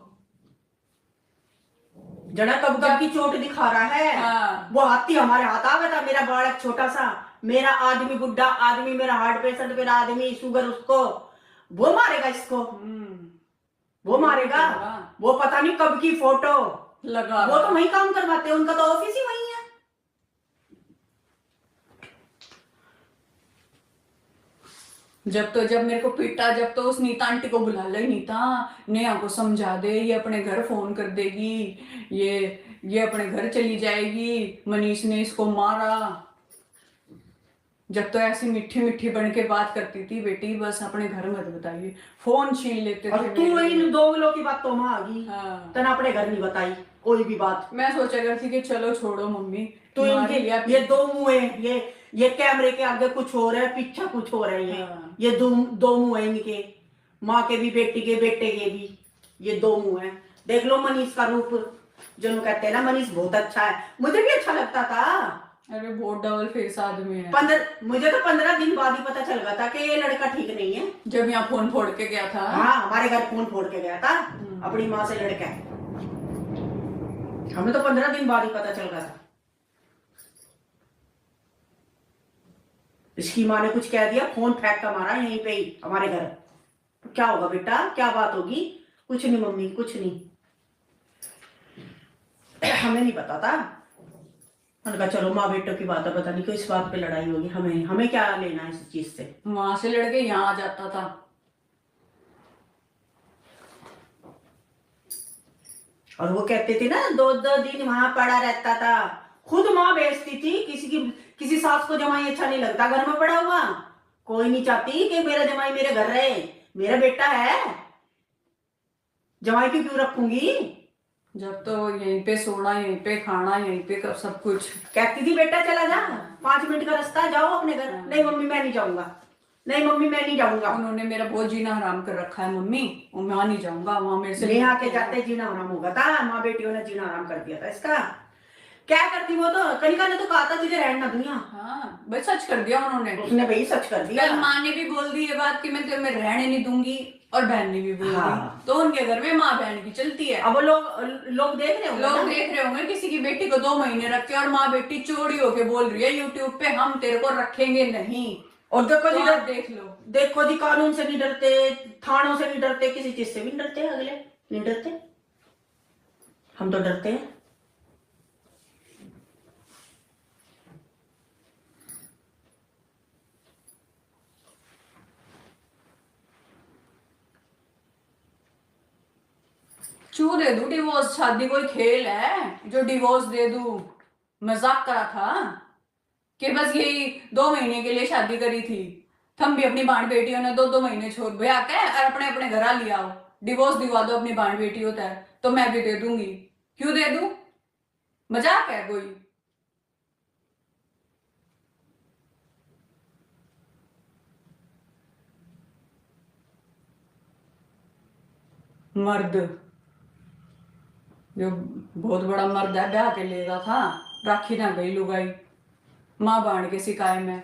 जना कब कब की चोट दिखा रहा है। हाँ। वो हाथी हमारे हाथ आ गया था, मेरा बालक छोटा सा, मेरा आदमी बुढ़ा आदमी, मेरा हार्ट पेशेंट, मेरा आदमी शुगर, उसको वो मारेगा, इसको वो मारेगा। वो पता नहीं कब की फोटो लगा, वो तो वहीं काम करवाते हैं, उनका तो ऑफिस ही वहीं है। जब मेरे को पीटा, जब तो उस नीता आंटी को बुला ले, नीता नेहा को समझा दे, ये अपने घर फोन कर देगी, ये अपने घर चली जाएगी, मनीष ने इसको मारा। जब तो ऐसी मीठी मीठी बन के बात करती थी, बेटी बस अपने घर मत बताइए, फोन छीन लेते और थे तू मेरे। इन 2 किलो की बात तो वहां आ गई। हाँ। तना अपने घर नहीं बताई कोई भी बात। मैं सोचा करती कि चलो छोड़ो मम्मी, तो मार इनके लिया। ये 2 मुंह है, ये कैमरे के आगे कुछ हो रहा है, पीछे कुछ हो रहा है। हाँ। ये 2 मुंह है इनके, माँ के भी, बेटी के, बेटे के भी, ये 2 मुंह है। देख लो मनीष का रूप, जो कहते हैं ना मनीष बहुत अच्छा है, मुझे भी अच्छा लगता था। अरे बहुत डबल फेस आदमी है। मुझे तो 15 दिन बाद ही पता चल गया था कि ये लड़का ठीक नहीं है। जब यहाँ फोन फोड़ के गया था। हाँ, हमारे घर फोन फोड़ के गया था, अपनी माँ से लड़का है। हमें तो 15 दिन बाद ही पता चल गया था। इसकी माँ ने कुछ कह दिया, फोन फेंक कर मारा यहीं पे ही हमारे घर। तो क्या होगा बेटा, क्या बात होगी? कुछ नहीं मम्मी, कुछ नहीं, हमें नहीं पता था। मैंने कहा चलो माँ बेटों की बात है, पता नहीं क्यों इस बात पे लड़ाई होगी, हमें हमें क्या लेना है इस चीज से। वहां से लड़के यहाँ आ जाता था। और वो कहते थे ना 2-2 दिन वहां पड़ा रहता था। खुद माँ बेचती थी, किसी सास को जमाई अच्छा नहीं लगता घर में पड़ा हुआ। कोई नहीं चाहती कि मेरा जमाई मेरे घर रहे, मेरा बेटा है, जमाई क्यों रखूंगी। जब तो यहीं पे सोना, यहीं पे खाना, यहीं पे सब कुछ। कहती थी बेटा चला जा, 5 मिनट का रास्ता है, जाओ अपने घर। नहीं मम्मी मैं नहीं जाऊंगा, नहीं मम्मी मैं नहीं जाऊंगा। उन्होंने मेरा बहुत जीना हराम कर रखा है मम्मी, और मैं नहीं जाऊंगा वहां, मेरे से नेहा के जाते जीना हराम होगा था, माँ बेटियों ने जीना हराम कर दिया था इसका। क्या करती वो, तो कनिका ने तो कहा था तुझे रहना दुनिया। हाँ भाई, सच कर दिया उन्होंने। उसने भाई सच कर दिया। कल माँ ने भी बोल दी ये बात कि मैं तुम्हें रहने नहीं दूंगी, और बहन ने भी बोल हाँ। दी। तो उनके घर में माँ बहन की चलती है। अब वो लोग देख रहे होंगे लोग ना। देख रहे होंगे, किसी की बेटी को 2 महीने रखे और माँ बेटी चोरी होके बोल रही है यूट्यूब पे, हम तेरे को रखेंगे नहीं। और देखो तो जी, आप देख लो, देखो जी, कानून से नहीं डरते, थानों से नहीं डरते, किसी चीज से भी नहीं डरते, अगले नहीं डरते, हम तो डरते हैं। क्यों दे दूं डिवोर्स? शादी कोई खेल है जो डिवोर्स दे दूं? मजाक करा था कि बस यही 2 महीने के लिए शादी करी थी। हम भी अपनी बाण बेटियों ने 2-2 महीने छोड़ भैया के और अपने अपने घर आ लिया हो, डिवोर्स दिवा दो अपनी बाण बेटी होता है तो मैं भी दे दूंगी। क्यों दे दूं? मजाक है कोई? मर्द जो बहुत बड़ा मर्द है, ब्याह के लेगा था, राखी ना गई लुगाई, माँ बाण के सिकाए में।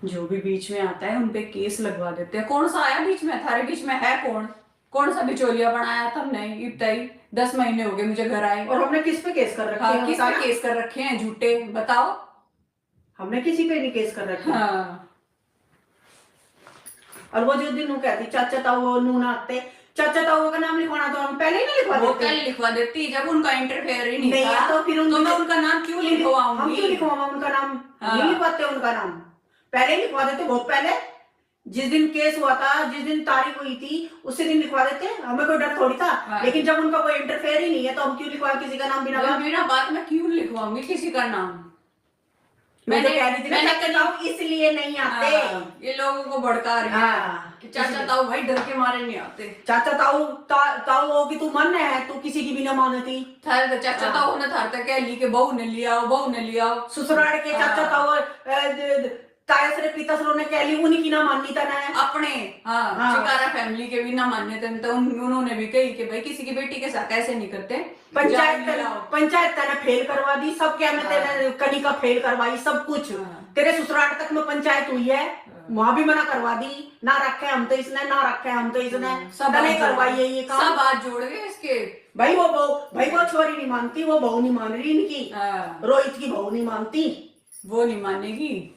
जो भी बीच में आता है उनपे केस लगवा देते हैं। कौन सा आया बीच में? थारे बीच में है कौन? कौन सा बिचौलिया बनाया था हमने? इतना ही 10 महीने हो गए मुझे घर आए। और हमने किस पे केस कर रखे हाँ, हैं? किस पे केस कर रखे हैं झूठे? बताओ। हमने किसी पे नहीं केस कर रखे। हाँ। और वो जो दिन कहती चाचा ताऊ नून आते, चाचा ताऊ का नाम लिखवाना तो हम पहले ही नहीं लिखवा वो देते। कल लिखवा देती जब उनका इंटरफेयर ही नहीं नहीं था। तो फिर मैं उनका नाम क्यों हम लिखवाऊंगी? क्यों लिखवाऊंगा उनका नाम? हाँ। नहीं लिखवाते उनका नाम, पहले ही लिखवा देते, बहुत पहले। जिस दिन केस हुआ था, जिस दिन तारीख हुई थी, उसी दिन लिखवा देते, हमें कोई डर थोड़ी था। हाँ। लेकिन जब उनका कोई इंटरफेयर ही नहीं है तो हम क्यों लिखवाएं किसी का नाम बिना बात? बिना बात में क्यों लिखवाऊंगी किसी का नाम? मैं तो कह रही थी ना, मैंने चाचा ताऊ इसलिए नहीं आते। हाँ, ये लोगों को भड़का रही है हाँ। कि चाचा ताऊ भाई डर के मारे नहीं आते। चाचा ताऊ हो कि तू मन है, तू किसी की भी ना मानती। थारे चाचा हाँ। ताऊ ने थार तक कह ली कि बहू ने लिया, बहू ने लिया। ससुराल के चाचा हाँ। ताऊ ताया सरे पिता सरो ने कह ली, उनकी ना माननी था ना। अपने हाँ, हाँ। चिकारा फैमिली के भी ना मान्य थे, तो उन्होंने भी कही कि भाई किसी की बेटी के साथ ऐसे नहीं करते। पंचायत ने फेल करवा दी सब, क्या मैं तेरे कनिका फेल करवाई सब कुछ। हाँ। तेरे ससुराल तक में पंचायत हुई है, वहां भी मना करवा दी, ना रखे हम तो इसने, ना रखे हम तो इसने, सब नहीं करवाई है ये काम। सब हाथ जोड़ गए इसके। भाई वो छोरी नहीं मानती, वो बहू नहीं मान रही इनकी। हाँ, रोहित की बहू नहीं मानती, वो नहीं मानेगी।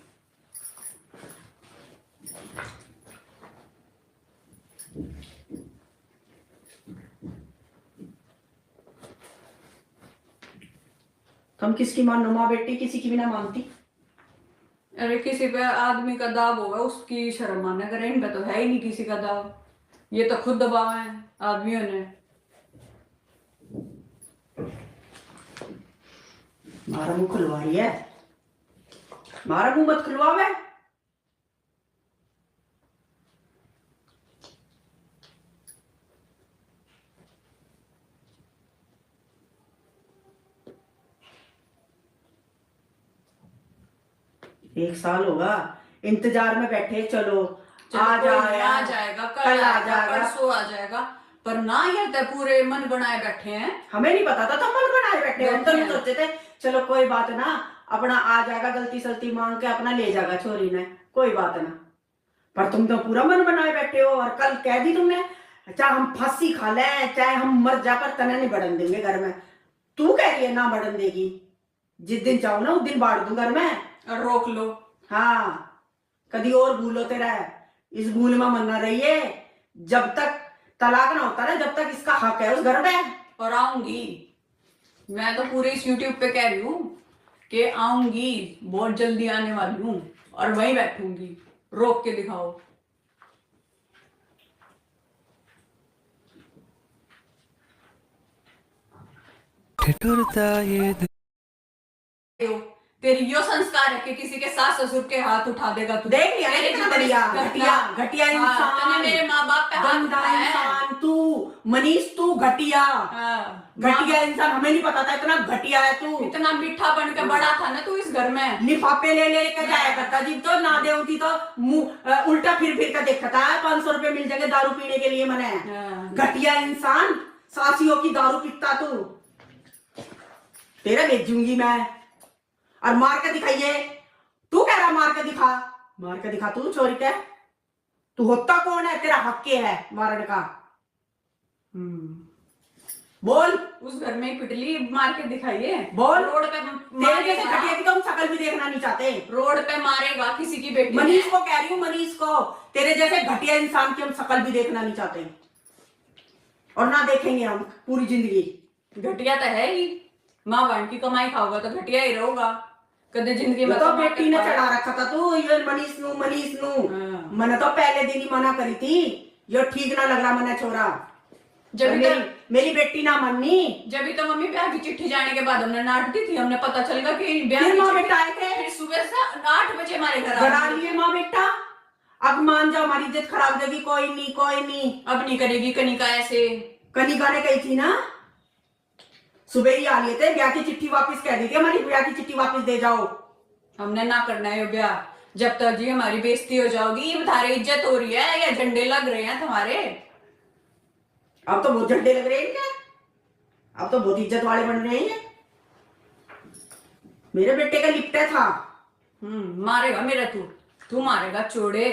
तो हम किसकी मानो? माँ बेटी किसी की भी ना मानती। अरे किसी पे आदमी का दाव होगा उसकी शर्म माना करे, इन पे तो है ही नहीं किसी का दाव। ये तो खुद दबाव है आदमियों ने। मारा मुंह खुलवा रही है, मारा मुंह मत खुलवावे। एक साल होगा इंतजार में बैठे, चलो आ आ जाएगा, कल आ जाएगा, परसों आ जाएगा। पर ना ये तो पूरे मन बनाए बैठे हैं। हमें नहीं पता था तुम मन बनाए बैठे हो। हम तो बैठे नहीं हैं। सोचते थे चलो कोई बात ना, अपना आ जाएगा गलती सलती मांग के अपना ले जाएगा छोरी ने, कोई बात ना। पर तुम तो पूरा मन बनाए बैठे हो। और कल कह दी तुमने चाहे हम फांसी खा लें चाहे हम मर जा पर तना नहीं बढ़न देंगे घर में। तू कह रही है ना बढ़न देगी, जिस दिन चाहो ना उस दिन बांट दूं घर में। और रोक लो। हाँ कभी और भूलो तेरा है, इस भूल में मन ना रहिए। जब तक तलाक ना होता ना जब तक इसका हक है उस घर में। और आऊंगी मैं तो पूरे इस यूट्यूब पे कह रही हूँ कि आऊंगी, बहुत जल्दी आने वाली हूँ और वहीं बैठूंगी। रोक के दिखाओ। ठिठुरता ये तेरी यो संस्कार है कि किसी के सास ससुर के हाथ उठा देगा तू। देख लिया ना तेरी कितना जितनी बढ़िया घटिया घटिया घटिया हाँ, इंसान। तूने मेरे माँ बाप पे हाथ गंदा उठाया है। इंसान तू मनीष, तू घटिया हाँ, घटिया इंसान। हमें नहीं पता था इतना घटिया है तू। इतना मीठा बन के बड़ा था ना तू इस घर में। लिफाफे ले ले के जाया करता जी, तो ना दे होती तो मुंह उल्टा फिर फिर कर देखता है 500 रुपए मिल जाएंगे दारू पीने के लिए मने। हाँ। घटिया इंसान, सासियों की दारू पीता तू। तेरा भेजूंगी मैं और मार के दिखाइए। तू कह रहा मार के दिखा तू चोरी के। तू होता कौन है, तेरा हक के है मारने का। बोल उस घर में पिटली मार के दिखाइए। बोल। रोड पे तेरे जैसे घटिया की तो हम शकल भी देखना नहीं चाहते। रोड पे मारेगा किसी की बेटी मनीष को कह रही हूँ, मनीष को। तेरे जैसे घटिया इंसान की हम शकल भी देखना नहीं चाहते और ना देखेंगे हम पूरी जिंदगी। घटिया तो है ही, माँ बहन की कमाई खाओगा तो घटिया ही रहोगा। कदे जिंदगी में तो कमा बेटी के ने खाओ। चढ़ा रखा था तू ये मनीष नू हाँ। मैंने तो पहले दिन ही मना करी थी, ये ठीक ना लग रहा मैंने छोरा। जब मेरी बेटी ना माननी। जब तो मम्मी ब्याह की चिट्ठी जाने के बाद हमने नाट दी थी। हमने पता चलेगा कि ब्याह फिर की माँ चिट्ठी- बेटा आए थे। फिर सुबह से 8 बजे हमारे घर डरा आ गई। लिए माँ बेटा, अब मान जाओ हमारी इज्जत खराब देगी। कोई नहीं अब नहीं करेगी कनिका ऐसे। कनिका ने कही थी ना, सुबह ही आ लिए थे, ब्याह की चिट्ठी वापस कह दी थी हमारी, ब्याह की चिट्ठी वापस दे जाओ। हमने ना करना है ये ब्याह। जब तक जी हमारी बेइज्जती हो जाओगी, ये तुम्हारी इज्जत हो रही है या झंडे लग रहे हैं तुम्हारे। अब तो बहुत झंडे लग रहे हैं क्या? अब तो बहुत इज्जत वाले बन रहे हैं। मेरे बेटे का लिपटा था। मारेगा मेरा तू मारेगा चोड़े।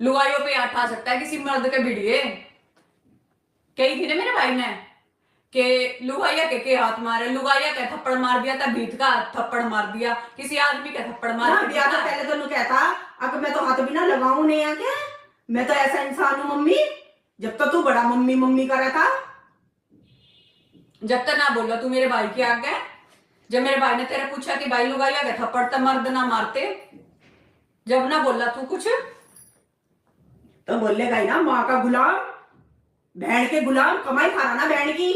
लुगाइयों पे हाथ आ सकता है किसी मर्द के भिड़िए। कही थी ना मेरे भाई ने कि लुगाइया के हाथ मारे, लुगाइया के थप्पड़ मार दिया था, भीत का थप्पड़ मार दिया, किसी आदमी के थप्पड़ मार ना दिया। ब्याह तो पहले तो कहता अब मैं तो हाथ भी ना लगाऊं नहीं आके, मैं तो ऐसा इंसान हूँ मम्मी। जब तक तू बड़ा मम्मी मम्मी कर रहा था, जब तक ना बोला तू मेरे भाई के आगे। जब मेरे भाई ने तेरे पूछा कि भाई लुगाइया के थप्पड़ तो मर्द ना मारते, जब ना बोला तू कुछ तो बोलेगा ही ना माँ का गुलाम, बहन के गुलाम, कमाई खा रहा ना बहन की।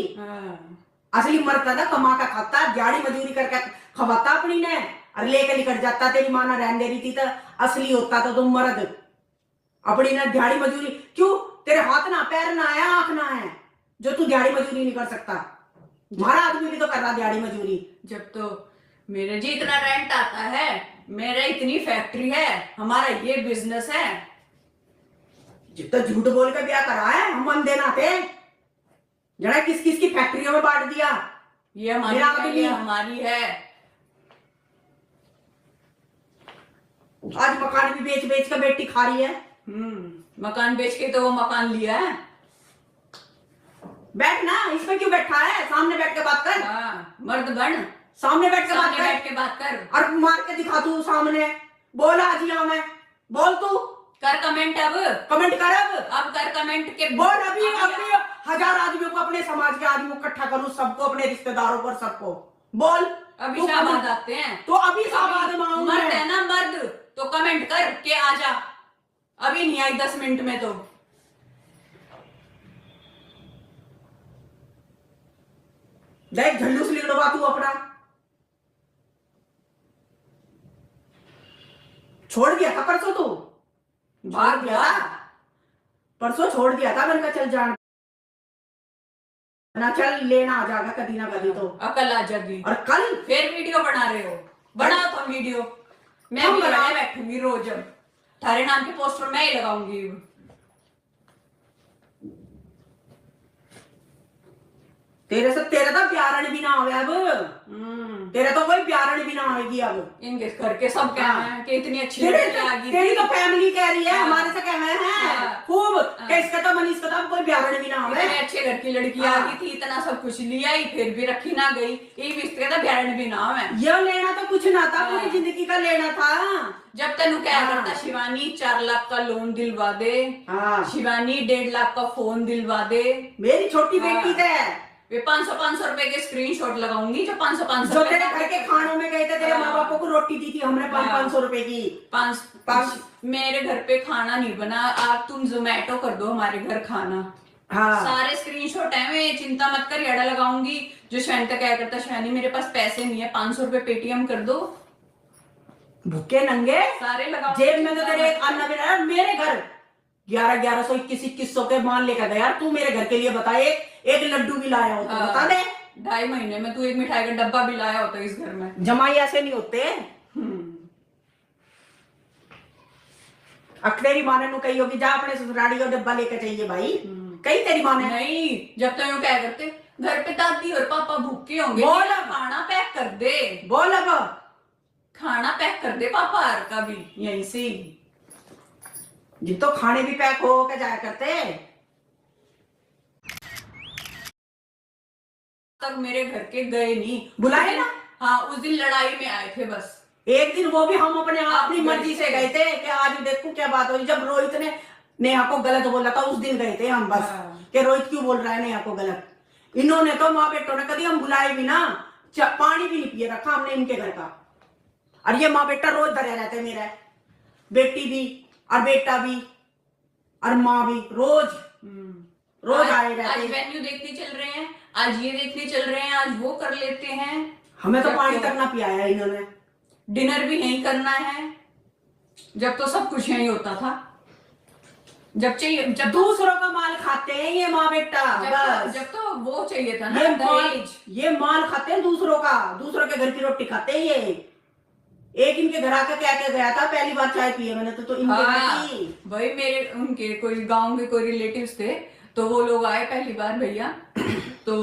असली मर्द था कमा का खाता, दिहाड़ी मजदूरी करके खवाता अपनी ने और लेकर निकल जाता। तेरी माँ ना रहन दे रही थी तो असली होता तो तुम मर्द। अपनी ने दिहाड़ी मजदूरी क्यों, तेरे हाथ ना पैर ना है आंख ना है जो तू दिहाड़ी मजदूरी नहीं कर सकता। हमारा आदमी भी तो कर रहा दिहाड़ी मजदूरी। जब तो मेरे जी इतना रेंट आता है, मेरा इतनी फैक्ट्री है, हमारा ये बिजनेस है। जितना झूठ बोल के ब्याह करा है हम अंधे ना थे, जरा किस किस की फैक्ट्रियों में बांट दिया। ये हमारी मेरा है, आदमी- ये हमारी है। आज मकान भी बेच बेच कर बेटी खा रही है। मकान बेच के तो वो मकान लिया है। बैठ ना, इसमें क्यों बैठा है, सामने बैठ के बात कर। हाँ, मर्द बन, सामने बैठ के बात सामने बैठ कर के बात कर। और मार के दिखा तू सामने। बोल आज यहाँ मैं, बोल तू कर कमेंट अब कमेंट कर अब कर कमेंट के बोल। अभी 1000 आदमियों को, अपने समाज के आदमियों को इकट्ठा करूं, सबको, अपने रिश्तेदारों पर सबको बोल। अभी तू शाबाद कमेंट- आते हैं तो अभी शाबाद मांगू मर्द मैं। है ना मर्द, तो कमेंट कर के आ जा। अभी नहीं आई 10 मिनट में तो देख झल्लूस लिखवा तू अपना। छोड़ दिया था परसों तू, बाहर दिया था परसों, छोड़ दिया था। मैंने कहा चल जान ना, चल लेना आ जाएगा कभी ना कभी तो। अकल आ जाएगी। और कल फिर वीडियो बना रहे हो, बनाओ तो वीडियो। मैं हम भी बना- बनाने बैठूंगी रोज। अब थारे नाम के पोस्टर मैं ही लगाऊंगी। तेरे से तेरे तो प्यारण भी ना आवे अब, तेरे तो कोई प्यारण भी ना आएगी अब। इनके घर के सब कह रहे हैं कि इतनी अच्छी तेरी लड़की आ गई तेरी थी। तो फैमिली कह रही है, हाँ। हमारे से कह रहे हैं हाँ। खूब कि इसका तो मनीष का तो अब कोई प्यारण भी ना आवे। इतने अच्छे घर की लड़की आ गई थी, इतना सब कुछ लिया ही, फिर भी रखी ना गई। ये भी इसके तो ब्यारण भी ना है। ये लेना तो कुछ ना था, पूरी जिंदगी का लेना था। जब तेनू क्या हाँ। करता शिवानी 4 लाख का लोन दिलवा दे, हाँ। शिवानी 1.5 लाख का फोन दिलवा दे। मेरी छोटी हाँ। बेटी थे, वे 500 रुपए के स्क्रीनशॉट लगाऊंगी जो 500 जो तेरे घर के खानों में गए थे, तेरे माँ बापों को रोटी दी थी हमने 500 रुपए की। पाँच मेरे घर पे खाना नहीं बना, आप तुम जोमेटो कर दो हमारे घर खाना। हाँ। सारे स्क्रीनशॉट है, मैं चिंता मत कर, येड़ा लगाऊंगी। जो शायद क्या करता, शायद मेरे पास पैसे नहीं है, 500 रुपए पेटीएम कर दो। भूखे नंगे सारे लगाओ, जेब में तो तेरे एक अन्ना भी नहीं। मेरे घर 1100 2100 के माल लेकर गया यार, तू मेरे घर के लिए बता, एक लड्डू भी लाया हो तो बता दे। 2.5 महीने में तू एक मिठाई का डब्बा भी लाया होता इस घर में। जमाई ऐसे नहीं होते। तेरी माँ ने कही होगी जा अपने ससुराली का डब्बा लेकर चाहिए भाई, कही तेरी माँ ने? नहीं, जब तो यूं क्या करते, घर पे दादी और पापा भूखे होंगे, बोल। खाना पैक कर दे, बोल अब। खाना पैक कर दे पापा हर का भी यहीं से। जिन तो खाने भी पैक हो के जाया करते। तक मेरे घर के गए नहीं, बुलाए ना? हाँ, उस दिन लड़ाई में आए थे बस। एक दिन वो भी हम अपने अपनी मर्जी से गए थे कि आज देखो क्या बात हुई। जब रोहित ने नेहा को गलत बोला था उस दिन गए थे हम बस, कि रोहित क्यों बोल रहा है नेहा को गलत। इन्होंने तो माँ बेटों ने कभी हम बुलाए भी ना, पानी भी नहीं पिए रखा हमने इनके घर का। और ये माँ बेटा रोज धरे रहते, मेरा बेटी भी और बेटा भी और माँ भी रोज आए रहते। आज वेन्यू देखने चल रहे हैं, आज ये देखने चल रहे हैं, आज वो कर लेते हैं। हमें तो पानी तक ना पियाया इन्होंने। डिनर भी यहीं करना है, जब तो सब कुछ यहीं होता था। जब चाहिए, जब दूसरों का माल खाते हैं ये माँ बेटा, बस। जब तो वो चाहिए था ना, ये माल खाते हैं दूसरों का, दूसरों के घर की रोटी खाते हैं ये। एक इनके घर आकर क्या क्या गया था, पहली बार चाय पी है मैंने तो इनके घर की। भाई मेरे उनके कोई गांव के कोई रिलेटिव्स थे, तो वो लोग आए पहली बार भैया, तो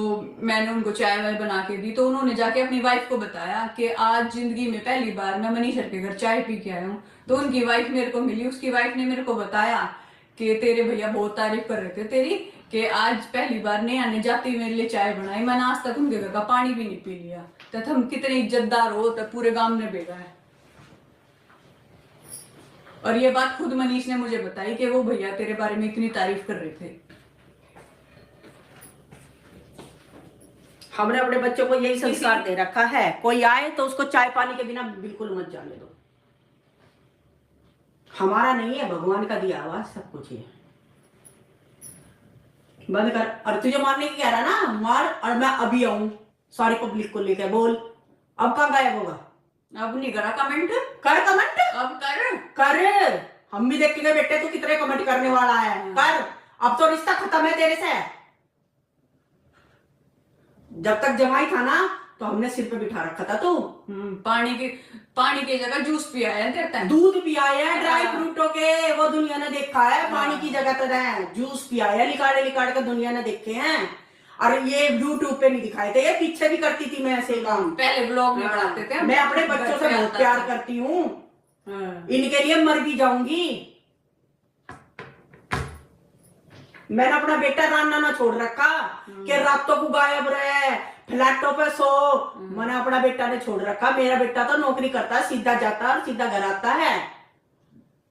मैंने उनको चाय वाय बना के दी, तो उन्होंने जाके अपनी वाइफ को बताया कि आज जिंदगी में पहली बार मैं मनीष सर के घर चाय पी के आया हूँ। तो उनकी वाइफ मेरे को मिली, उसकी वाइफ ने मेरे को बताया कि तेरे भैया बहुत तारीफ कर रहे थे तेरी, कि आज पहली बार नेहा ने जाती मेरे लिए चाय बनाई, मैंने आज तक उनके घर का पानी भी नहीं पी लिया। तथा हम कितने इज्जतदार हो, तब पूरे गांव ने भेजा है। और ये बात खुद मनीष ने मुझे बताई कि वो भैया तेरे बारे में इतनी तारीफ कर रहे थे। हमने अपने बच्चों को यही संस्कार दे रखा है, कोई आए तो उसको चाय पानी के बिना बिल्कुल मत जाने दो। हमारा नहीं है, भगवान का दिया हुआ सब कुछ है। बंद कर। और तुझे मारने की कह रहा ना, मार, और मैं अभी आऊं सारी पब्लिक को लेकर। बोल अब कहाँ गायब होगा? अब नहीं करा कमेंट, कर कमेंट, अब कर। हम भी देखेंगे बेटे तू कितने कमेंट करने वाला है, कर। अब तो रिश्ता खत्म है तेरे से। जब तक जमाई था ना तो हमने सिर पे बिठा रखा था तू। पानी की जगह जूस पिया है, देता है दूध पिया है ड्राई फ्रूटों के, वो दुनिया ने देखा है। पानी की जगह तो जूस पिया है लिकाड़ के, दुनिया ने देखे हैं। और ये यूट्यूब पे नहीं दिखाए थे, ये पीछे भी करती थी मैं ऐसे काम। पहले ब्लॉग में बनाते थे। मैं अपने बच्चों से बहुत प्यार करती हूँ, इनके लिए मर भी जाऊंगी। मैंने अपना बेटा रान्ना ना छोड़ रखा कि रातों को गायब रहे, फ्लैटों पे सो। मैंने अपना बेटा ने छोड़ रखा। मेरा बेटा तो नौकरी करता, सीधा जाता और सीधा घर आता है।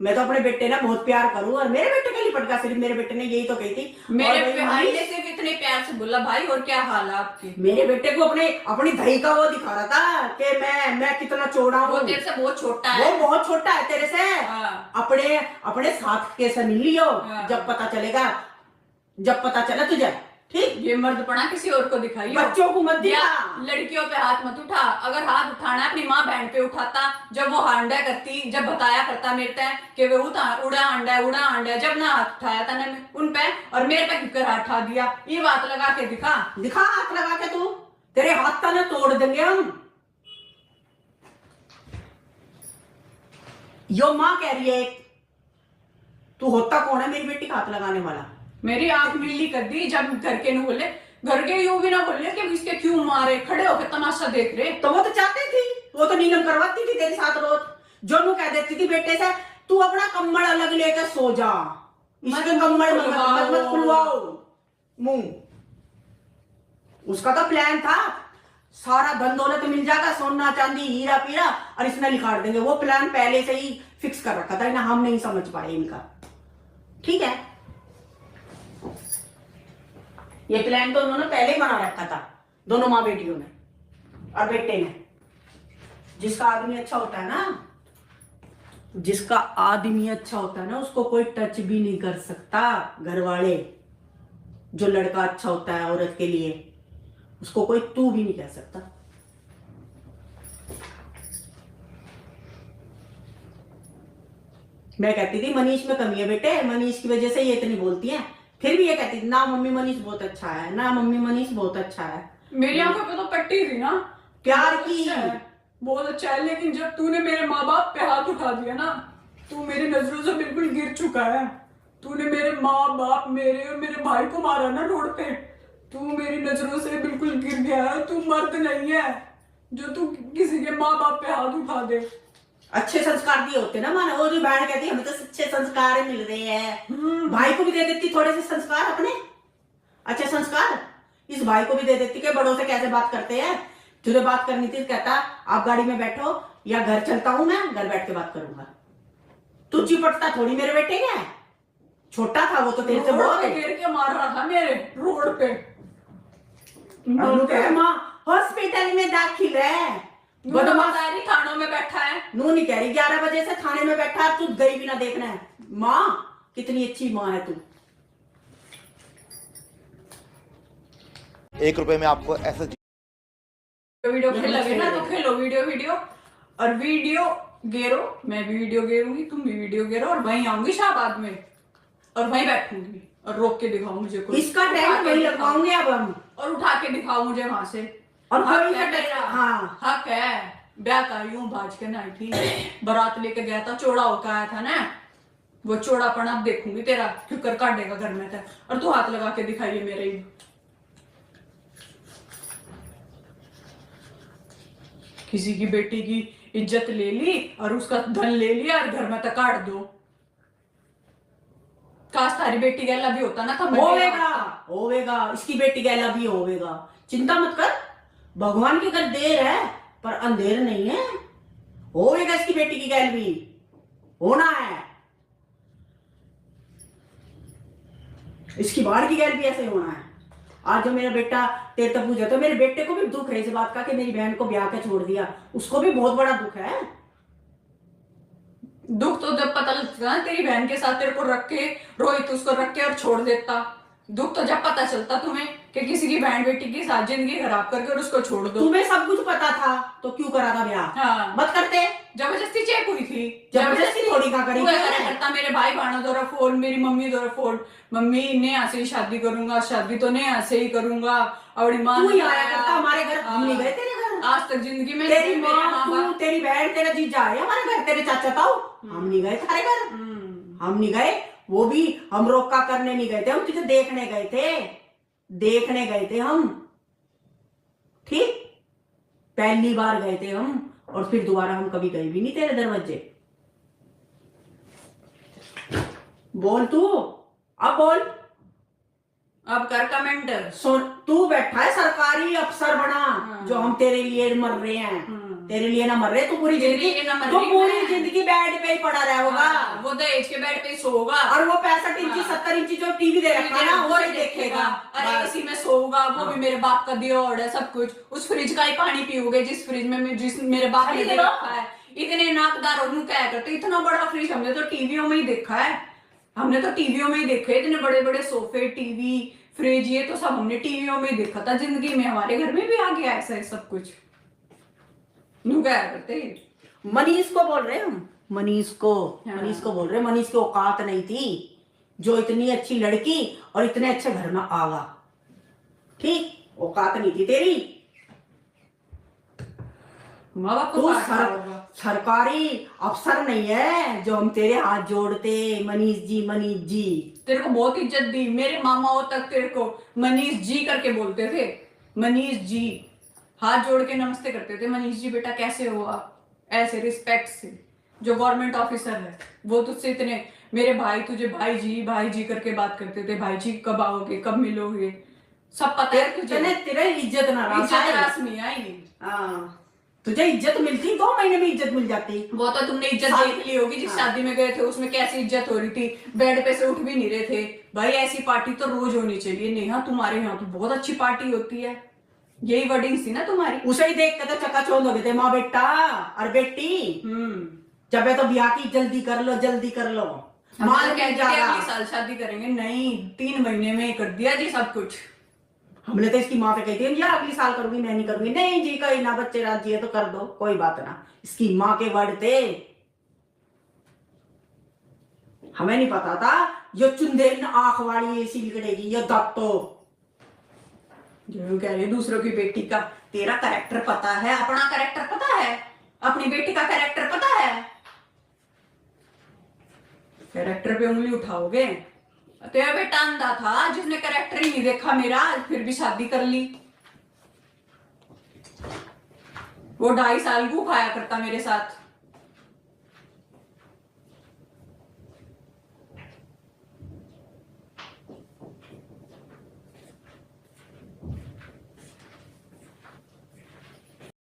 मैं तो अपने बेटे ने बहुत प्यार करूं, और मेरे बेटे के लिए पटका सिर्फ मेरे बेटे ने यही तो कही थी। मेरे भाई ने सिर्फ इतने प्यार से बोला, भाई और क्या हाल है आपके? मेरे बेटे को अपनी दही का वो दिखा रहा था कि मैं कितना चौड़ा हूँ। वो तेरे से बहुत छोटा है। वो बहुत छोटा है तेरे से। अपने साथ कैसे नहीं लियो, जब पता चला तुझे। ठीक, ये मर्दपना किसी और को दिखाइए, बच्चों को मत दिया। लड़कियों पे हाथ मत उठा। अगर हाथ उठाना है अपनी माँ बहन पे उठाता। जब वो हांडा करती, जब बताया करता मेरे पे कि वे उड़ा हांडा है, जब ना हाथ उठाया था ना उन पे, और मेरे पे किकर हाथ उठा दिया। ये बात लगा के दिखा हाथ लगा के। तू तेरे हाथ का ना तोड़ देंगे हम। यो माँ कह रही है, तू होता कौन है मेरी बेटी का हाथ लगाने वाला? मेरी आंख नीली कर दी जब घर के ने बोले घर के यूं भी ना बोले कि इसके क्यों मारे, खड़े होके तमाशा देख रहे। तो वो तो चाहती थी, वो तो नीलम करवाती थी तेरे साथ रोज। जो नू कह देती थी बेटे से तू अपना कम्बल अलग लेकर सो जा, इसके कम्बल मत खुलवाओ मुंह। उसका तो प्लान था सारा धन दौलत मिल जाएगा, सोना चांदी हीरा पीरा, और इसमें लिखाड़ देंगे। वो प्लान पहले से ही फिक्स कर रखा था ना, हम नहीं समझ पाए इनका। ठीक है, ये प्लान तो उन्होंने पहले ही बना रखा था, दोनों माँ बेटियों ने और बेटे ने। जिसका आदमी अच्छा होता है ना, जिसका आदमी अच्छा होता है ना, उसको कोई टच भी नहीं कर सकता घर वाले। जो लड़का अच्छा होता है औरत के लिए, उसको कोई तू भी नहीं कह सकता। मैं कहती थी मनीष में कमी है बेटे, मनीष की वजह से ये इतनी बोलती है। फिर भी ये कहती थी ना मम्मी मनीष बहुत अच्छा है, ना मम्मी मनीष बहुत अच्छा है। मेरी आंखों पे तो पट्टी थी ना प्यार बहुत की। अच्छा है, बहुत अच्छा है, लेकिन जब तूने मेरे माँ बाप पे हाथ उठा दिया ना, तू मेरी नजरों से बिल्कुल गिर चुका है। तूने मेरे माँ बाप, मेरे और मेरे भाई को मारा ना रोड पे, तू मेरी नजरों से बिल्कुल गिर गया है। तू मर्द नहीं है जो तू किसी के माँ बाप पे हाथ उठा दे। अच्छे संस्कार दिए होते ना माना। वो जो बहन कहती है हमें तो अच्छे संस्कार मिल रहे हैं, भाई को भी दे देती थोड़े से संस्कार अपने, अच्छे संस्कार इस भाई को भी दे देती कि बड़ों से कैसे बात करते हैं। तुझे बात करनी थी कहता आप गाड़ी में बैठो या घर चलता हूं, मैं घर बैठ के बात करूंगा। तू चिपटता थोड़ी मेरे बेटे का, छोटा था वो तो तेरे से बहुत है। गिर के मार रहा था मेरे रोड पे। माँ हॉस्पिटल में दाखिल है, बदमाशी थानों में बैठा है। नू नहीं कह रही 11 बजे से थाने में बैठा है, तू गई भी ना देखना है। माँ कितनी अच्छी माँ है तू। 1 रुपए में आपको ऐसे वीडियो खेल लगे ना तो खेलो वीडियो और वीडियो गेरो, मैं भी वीडियो गेरूंगी, तुम भी वीडियो गेरो, और वहीं आऊंगी शाहबाद में और वहीं बैठूंगी और रोक के दिखाओ मुझे कोई। इसका टैग वही लगवाऊंगे अब हम, और उठा के दिखाओ मुझे वहां से। और हक कोई है सा मेरा, हाँ हक है। ब्याह का यूं भाज के नाई थी, बारात लेके गया था, चौड़ा होकर आया था ना, वो चौड़ापन अब देखूंगी तेरा, क्यों काटेगा घर में था। और तू हाथ लगा के दिखाइए मेरे ही। किसी की बेटी की इज्जत ले ली और उसका धन ले लिया और घर में तक काट दो। काश तारी बेटी गैला भी होता ना, होवेगा इसकी बेटी गैला भी होवेगा। चिंता मत कर, भगवान के घर देर है पर अंधेर नहीं है। होवेगा इसकी बेटी की गैल भी, होना है। इसकी बाहर की गैल भी ऐसे होना है। आज जो मेरा बेटा तेरे तक पूछा तो मेरे बेटे को भी दुख है इस बात का कि मेरी बहन को ब्याह के छोड़ दिया, उसको भी बहुत बड़ा दुख है। दुख तो जब पता लगता ना तेरी बहन के साथ तेरे को रख के, रोहित उसको रख के और छोड़ देता। दुख तो जब पता चलता तुम्हें कि किसी की बहन बेटी के साथ जिंदगी खराब करके और उसको छोड़ दो। तुम्हें सब कुछ पता था तो क्यों करा था ब्याह? हाँ। मत करते। जबरदस्ती चेक हुई थी, जबरदस्ती थोड़ी का करी तू ऐसा करता। मेरे भाई बहनों द्वारा फोन, मेरी मम्मी द्वारा फोन, मम्मी ने ऐसे ही शादी करूंगा, शादी तो नहीं ऐसे ही करूंगा। और तू ही आया करता हमारे घर, हम नहीं गए तेरे घर। आज तक जिंदगी में तेरी माँ, तू, तेरी बहन, तेरा जीजा आए हमारे घर, तेरे चाचा ताऊ, हम नहीं गए थारे घर। हम नहीं गए, वो भी हम रोका करने नहीं गए थे, हम तुझे देखने गए थे हम। ठीक, पहली बार गए थे हम और फिर दोबारा हम कभी गए भी नहीं तेरे दरवाजे। बोल तू, अब बोल, अब कर कमेंट। सुन, तू बैठा है सरकारी अफसर बना, जो हम तेरे लिए मर रहे हैं। तेरे लिए ना मर रहे, तू पूरी जिंदगी बेड पे ही पड़ा रहेगा। वो दहेज के बेड पे ही सोगा, और वो 65 इंची 70 इंची जो टीवी दे रखा है ना, वो ही देखेगा। अरे इसी में सोऊगा, वो भी मेरे बाप का दिया और है सब कुछ। उस फ्रिज का ही पानी पियोगे जिस फ्रिज में जिस मेरे बाप ने दे रखा है। इतने नाकदार और क्या करते, इतना बड़ा फ्रिज हमने तो टीवियों में ही देखा है। हमने तो टीवियों में ही देखे, इतने बड़े बड़े सोफे, टीवी, फ्रिज, ये तो सब हमने टीवियों में ही देखा था। जिंदगी में हमारे घर में भी आ गया ऐसा है सब कुछ। क्या करते मनीष को बोल रहे हम, मनीष को बोल रहे। मनीष की औकात नहीं थी जो इतनी अच्छी लड़की और इतने अच्छे घर में आगा। ठीक, औकात नहीं थी तेरी। माँ बाप को तू काटना होगा। सरकारी अफसर नहीं है जो हम तेरे हाथ जोड़ते मनीष जी। तेरे को बहुत इज्जत दी, मेरे मामाओं तक तेरे को मनीष जी करके बोलते थे। मनीष जी हाथ जोड़ के नमस्ते करते थे, मनीष जी बेटा कैसे हो आप, ऐसे रिस्पेक्ट से। जो गवर्नमेंट ऑफिसर है वो तुझसे इतने, मेरे भाई तुझे भाई जी करके बात करते थे, भाई जी कब आओगे, कब मिलोगे, सब पता है तुझे। तेरे इज्जत ना इज्जत रस्मी आई। हाँ, तुझे इज्जत मिलती 2 महीने में इज्जत मिल जाती। वो तो तुमने इज्जत देख ली होगी जिस शादी में गए थे, उसमें कैसी इज्जत हो रही थी, बेड पे से उठ भी नहीं रहे थे। भाई ऐसी पार्टी तो रोज होनी चाहिए। नेहा तुम्हारे यहाँ तो बहुत अच्छी पार्टी होती है, यही वर्डिंग थी ना तुम्हारी। उसे ही देख के तो चकाचौंध हो गए थे माँ बेटा और बेटी। जब है तो ब्याह की जल्दी कर लो हम माल तो मिल कहते थे जाएगा। अगले साल शादी करेंगे, नहीं 3 महीने में कर दिया जी सब कुछ। हमने तो इसकी माँ पे कही थी यार अगली साल करूंगी, मैं नहीं करूंगी। नहीं जी कहीं ना, बच्चे राजी है तो कर दो, कोई बात ना। इसकी माँ के वर्ड थे, हमें नहीं पता था ये चुंदेन आंख वाली ऐसी निकलेगी ये दत्तो। जो कह रहे दूसरों की बेटी का, तेरा कैरेक्टर पता है, अपना कैरेक्टर पता है, अपनी बेटी का कैरेक्टर पता है। कैरेक्टर पे उंगली उठाओगे। तेरा बेटा अंधा था जिसने कैरेक्टर ही नहीं देखा मेरा, फिर भी शादी कर ली। वो 2.5 साल को खाया करता मेरे साथ।